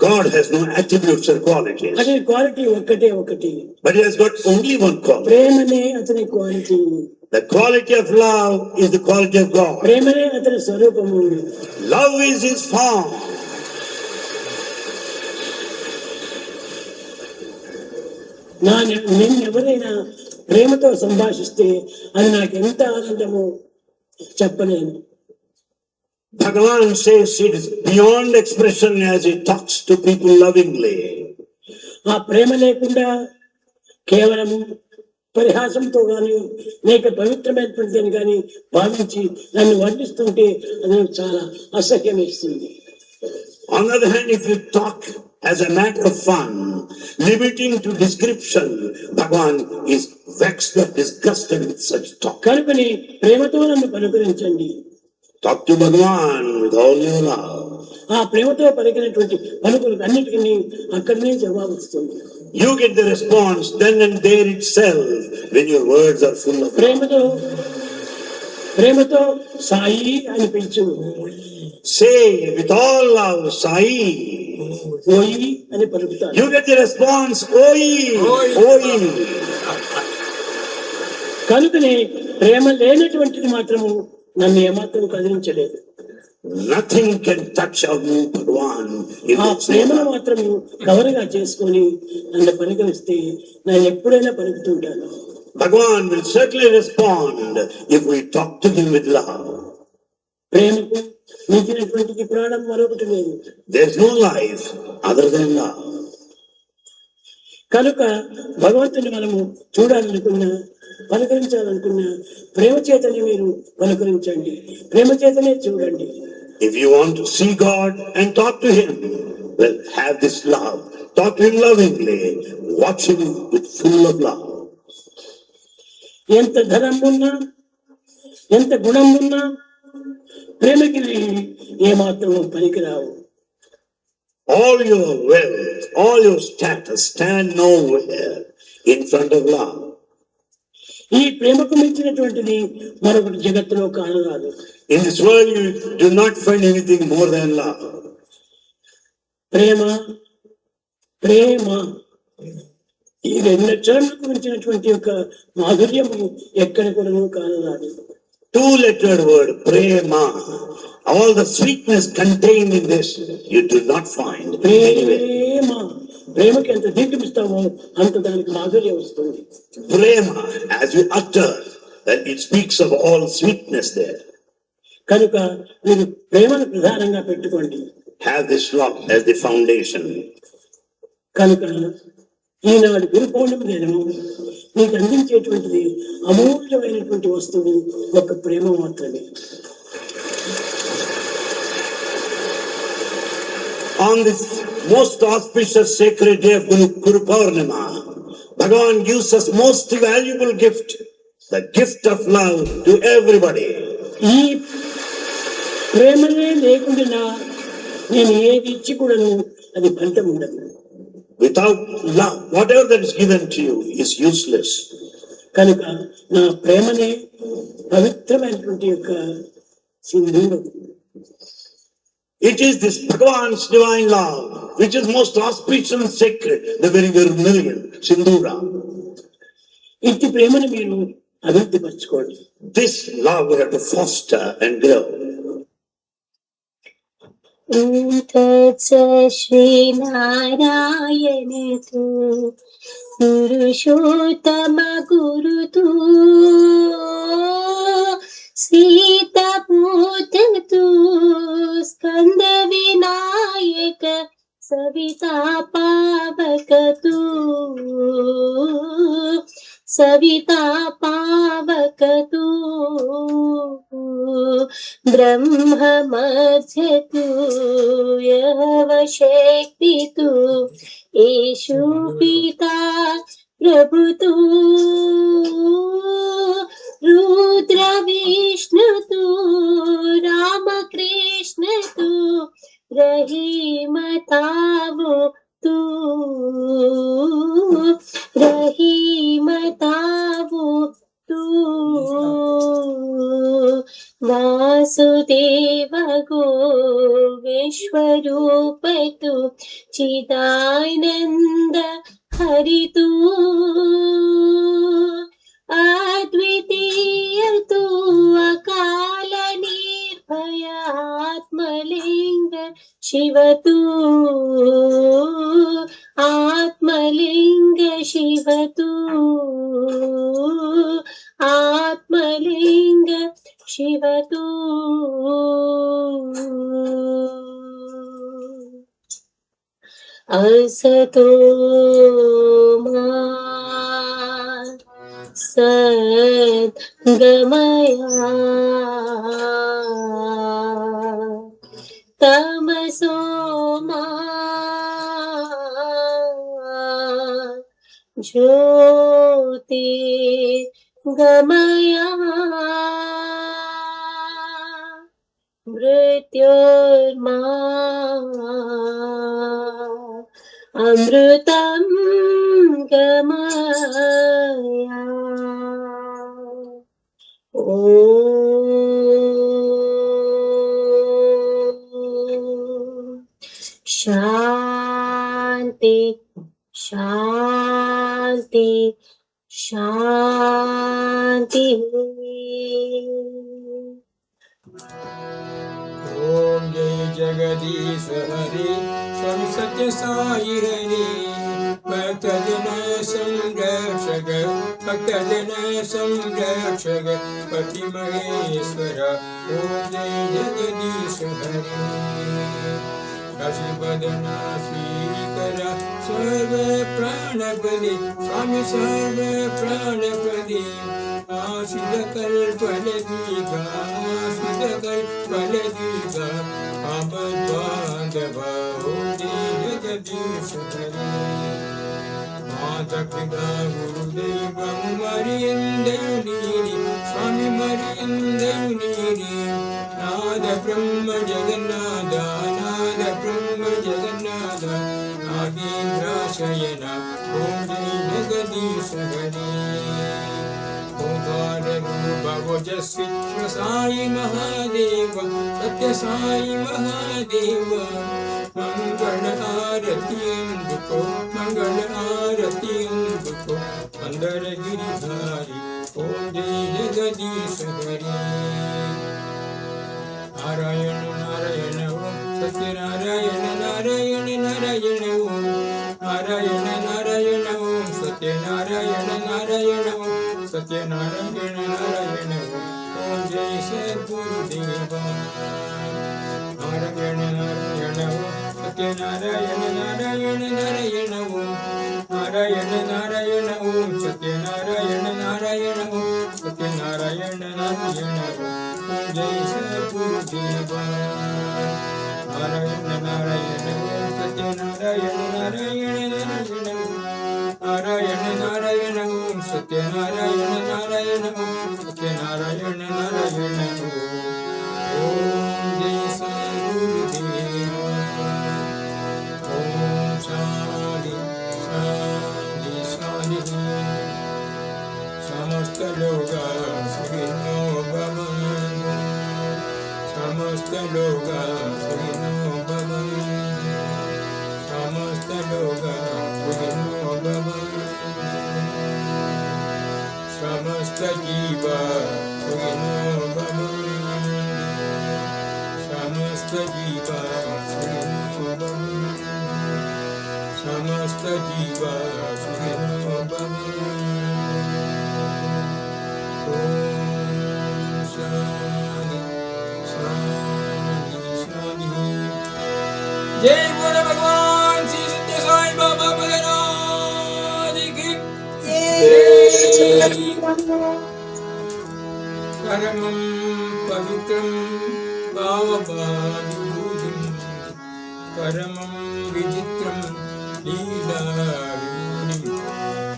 God has no attributes or qualities, అదే క్వాలిటీ ఒక్కటే ఒకటి. but He has got only one quality. ప్రేమనే అతని quality. The quality of love is the quality of God. ప్రేమనే అతని స్వరూపము. Love is His form. నిన్నెవరైనా ప్రేమతో సంభాషిస్తే అది నాకు ఎంత ఆనందమో చెప్పలేను. Bhagavan says it is beyond expression as He talks to people lovingly. ఆ ప్రేమ లేకుండా కేవలం పరిహాసంతో గాని లేక పవిత్రమైనటువంటిదని కానీ భావించి నన్ను వర్ణిస్తుంటే అది నాకు చాలా అసహ్యం వేస్తుంది. On the other hand, if you talk as a matter of fun, limiting to description, Bhagavan is vexed or disgusted with such talk. కనుకని ప్రేమతో నన్ను పలుకరించండి. Talk to Bhagavan with all your love. ఆ ప్రేమతో పలికినటువంటి పలుకులకు అన్నిటికీ అక్కడనే జవాబు వస్తుంది. You get the response then and there itself when your words are full of love. ప్రేమతో సాయి అని పిలుచు. Say with all love, Sai. ఓయి అని పలుకుతాను. You get the response, Oi, Oi. కనుకనే ప్రేమ లేనటువంటిది మాత్రము నన్ను ఏమాత్రం కదిలించలేదు. Nothing can touch or move Bhagavan. ఆ ప్రేమను మాత్రం కవరగా చేసుకొని నన్ను పలుకరిస్తే నేను ఎప్పుడైనా పలుకుతుంటాను. Bhagavan will certainly respond if we talk to Him with love. ప్రేమకు మించినటువంటిది ప్రాణం మరొకటి లేదు. There's no life other than love. కనుక భగవంతుని మనము చూడాలనుకున్నా పలకరించాలనుకున్నా ప్రేమ చేతనే మీరు పలకరించండి, ప్రేమ చేతనే చూడండి. If you want to see God and talk to Him, well, have this love. Talk to Him lovingly. Watch Him with full of love. ఎంత ధనం ఉన్నా ఎంత గుణం ఉన్నా ప్రేమకి ఏమాత్రం పనికిరావు. All your wealth, all your status stand nowhere in front of love. ఈ ప్రేమకు మించినటువంటిది మరొకటి జగత్తులో కానరాదు. In this world, you do not find anything more than love. ప్రేమ ప్రేమ ఈ రెండు అక్షరములకు మించినటువంటి యొక్క మాధుర్యము ఎక్కడ కూడా కానరాదు. Two-lettered word, prema. All the sweetness contained in this, you do not find anywhere. ప్రేమ ప్రేమకి ఎంత దీర్ఘమిస్తామో అంత దానికి మాధుర్యం వస్తుంది. Prema, as you utter, that it speaks of all sweetness there. కనుక మీరు ప్రేమను ప్రధానంగా పెట్టుకోండి. Have this love as the foundation. కనుక ఈనాడు గురు పౌర్ణమి దినము మీకు అందించేటువంటిది అమూల్యమైనటువంటి వస్తువు ఒక ప్రేమ మాత్రమే. On this most auspicious sacred day of Guru Purnima, Bhagavan gives us most valuable gift, the gift of love to everybody. ఈ ప్రేమనే లేకుండా నేను ఏది ఇచ్చి కూడాను అది ఫలితం ఉండదు. Without love, whatever that is given to you is కనుక నా ప్రేమనే పవిత్రమైనటువంటి యొక్క Sindhura. It is this Bhagavan's divine love, which is most auspicious and sacred, the very vermilion, Sindhura. ఇట్టి ప్రేమను మీరు అభివృద్ధి పరచుకోండి. This love we have to foster and grow. Shri Narayana తు పురుషోత్తమ గురుతు సీతపూతు స్కంద వినాయక సవితా పావకతు సవితా పావకతు బ్రహ్మ మధ్యతు యవశక్తితు యేషు పితా ప్రభుతు రుద్ర విష్ణుతు రామకృష్ణతు రహీమతావు తు రహీమతావు తు వాసుదేవ గో విశ్వరూపతు చిదానంద హరితు అద్వితీయ తు అకాల నిర్భయ ఆత్మలింగ శివతు ఆత్మలింగ శివతు ఆత్మలింగ శివతు అసతో మా సద్గమయా తమసో మా జ్యోతి గమయా మృత్యోర్మా అమృతం గమయా శాంతి శాంతి శాంతి. ओम जय जगदीश हरि स्वामी सत्य साई हरि भक्तजन संरक्षक भक्तजन संरक्षक पति महेश्वर ओम जय जगदीश हरि काशीपदना श्रीकर सर्व प्राणपदे स्वामी सर्व प्राणपदे आशिद कल्पलदीगा आशिद कल्पलदीगा आबद्बांधवा होते जगदीश हरि माता पिता गुरुदेव मरियंदयुनीरी स्वामी मरियंदयुनीरी नाद ब्रह्म जगन्नाथ नाद ब्रह्म जगन्नाथ नागेन्द्राशयन ओम जय जगदीश हरि ओंकार रूप ओजस्वी साई महादेव सत्य साई महादेव मंगल आरती अंबुको मंगल आरती अंबुको अंदर गिरिधारी ओम जय जगदीश हरि नारायण नारायण ओम सत्य नारायण नारायण नारायण ओम नारायण नारायण ओम सत्य नारायण नारायण ओम सत्य नारायण नारायण ओम जय सद्गुरुदेव नारायण नारायण ओम सत्य नारायण नारायण नारायण ओम नारायण नारायण ओम सत्य नारायण नारायण ओम सत्य नारायण नारायण ओम जय सद्गुरुदेव नारायण नारायण ओम सत्य नारायण नारायण नारायण ओम नारायण नारायण ओम सत्य नारायण नारायण ओम सत्य नारायण नारायण ओम जय सद्गुरुदेव ओम शांति शांति शांति समस्त लोग सुखिनो भवन्तु समस्त लोग सुखिनो भव समस्त जीव सुखिनो भव समस्त जीव सुखिनो भव समस्त जीव सुखिनो भव ओम शांति शांति शांति। जय बोलो भगवान श्री सत्य साई बाबा भगवान की जय। परमं पवित्रं भावभानुभूतिं परमं विचित्रं लीलाविभूतिं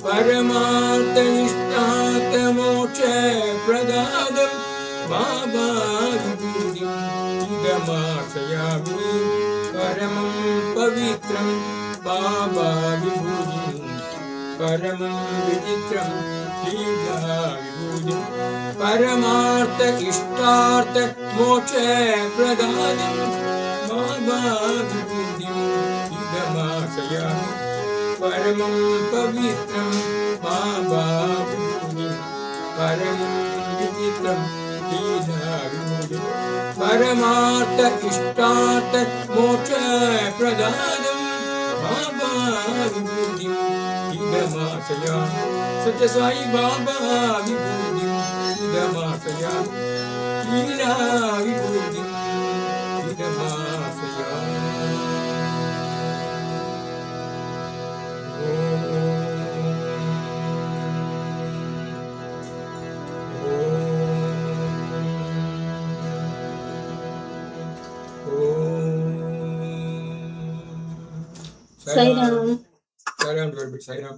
परमार्थ इष्टार्थ मोक्ष प्रदानं भावविभूतिं इदमाश्रयामि परमं पवित्रं भावविभूतिं परमं विचित्रं लीलाविभूतिं परमार्थ इष्टार्थ मोक्ष प्रदानं भावविभूतिं इदमाश्रयामि परमं पवित्रं भावविभूतिं परमं विचित्रं लीलाविभूतिं परमार्थ इष्टार्थ मोक्ष प्रदानं भावविभूतिं इदमाश्रयामि सत्य साई बाबा विभूतिं इदमाश्रयामि लीला विभूतिं इदमाश्रयामि। Sai Ram. Sai Ram.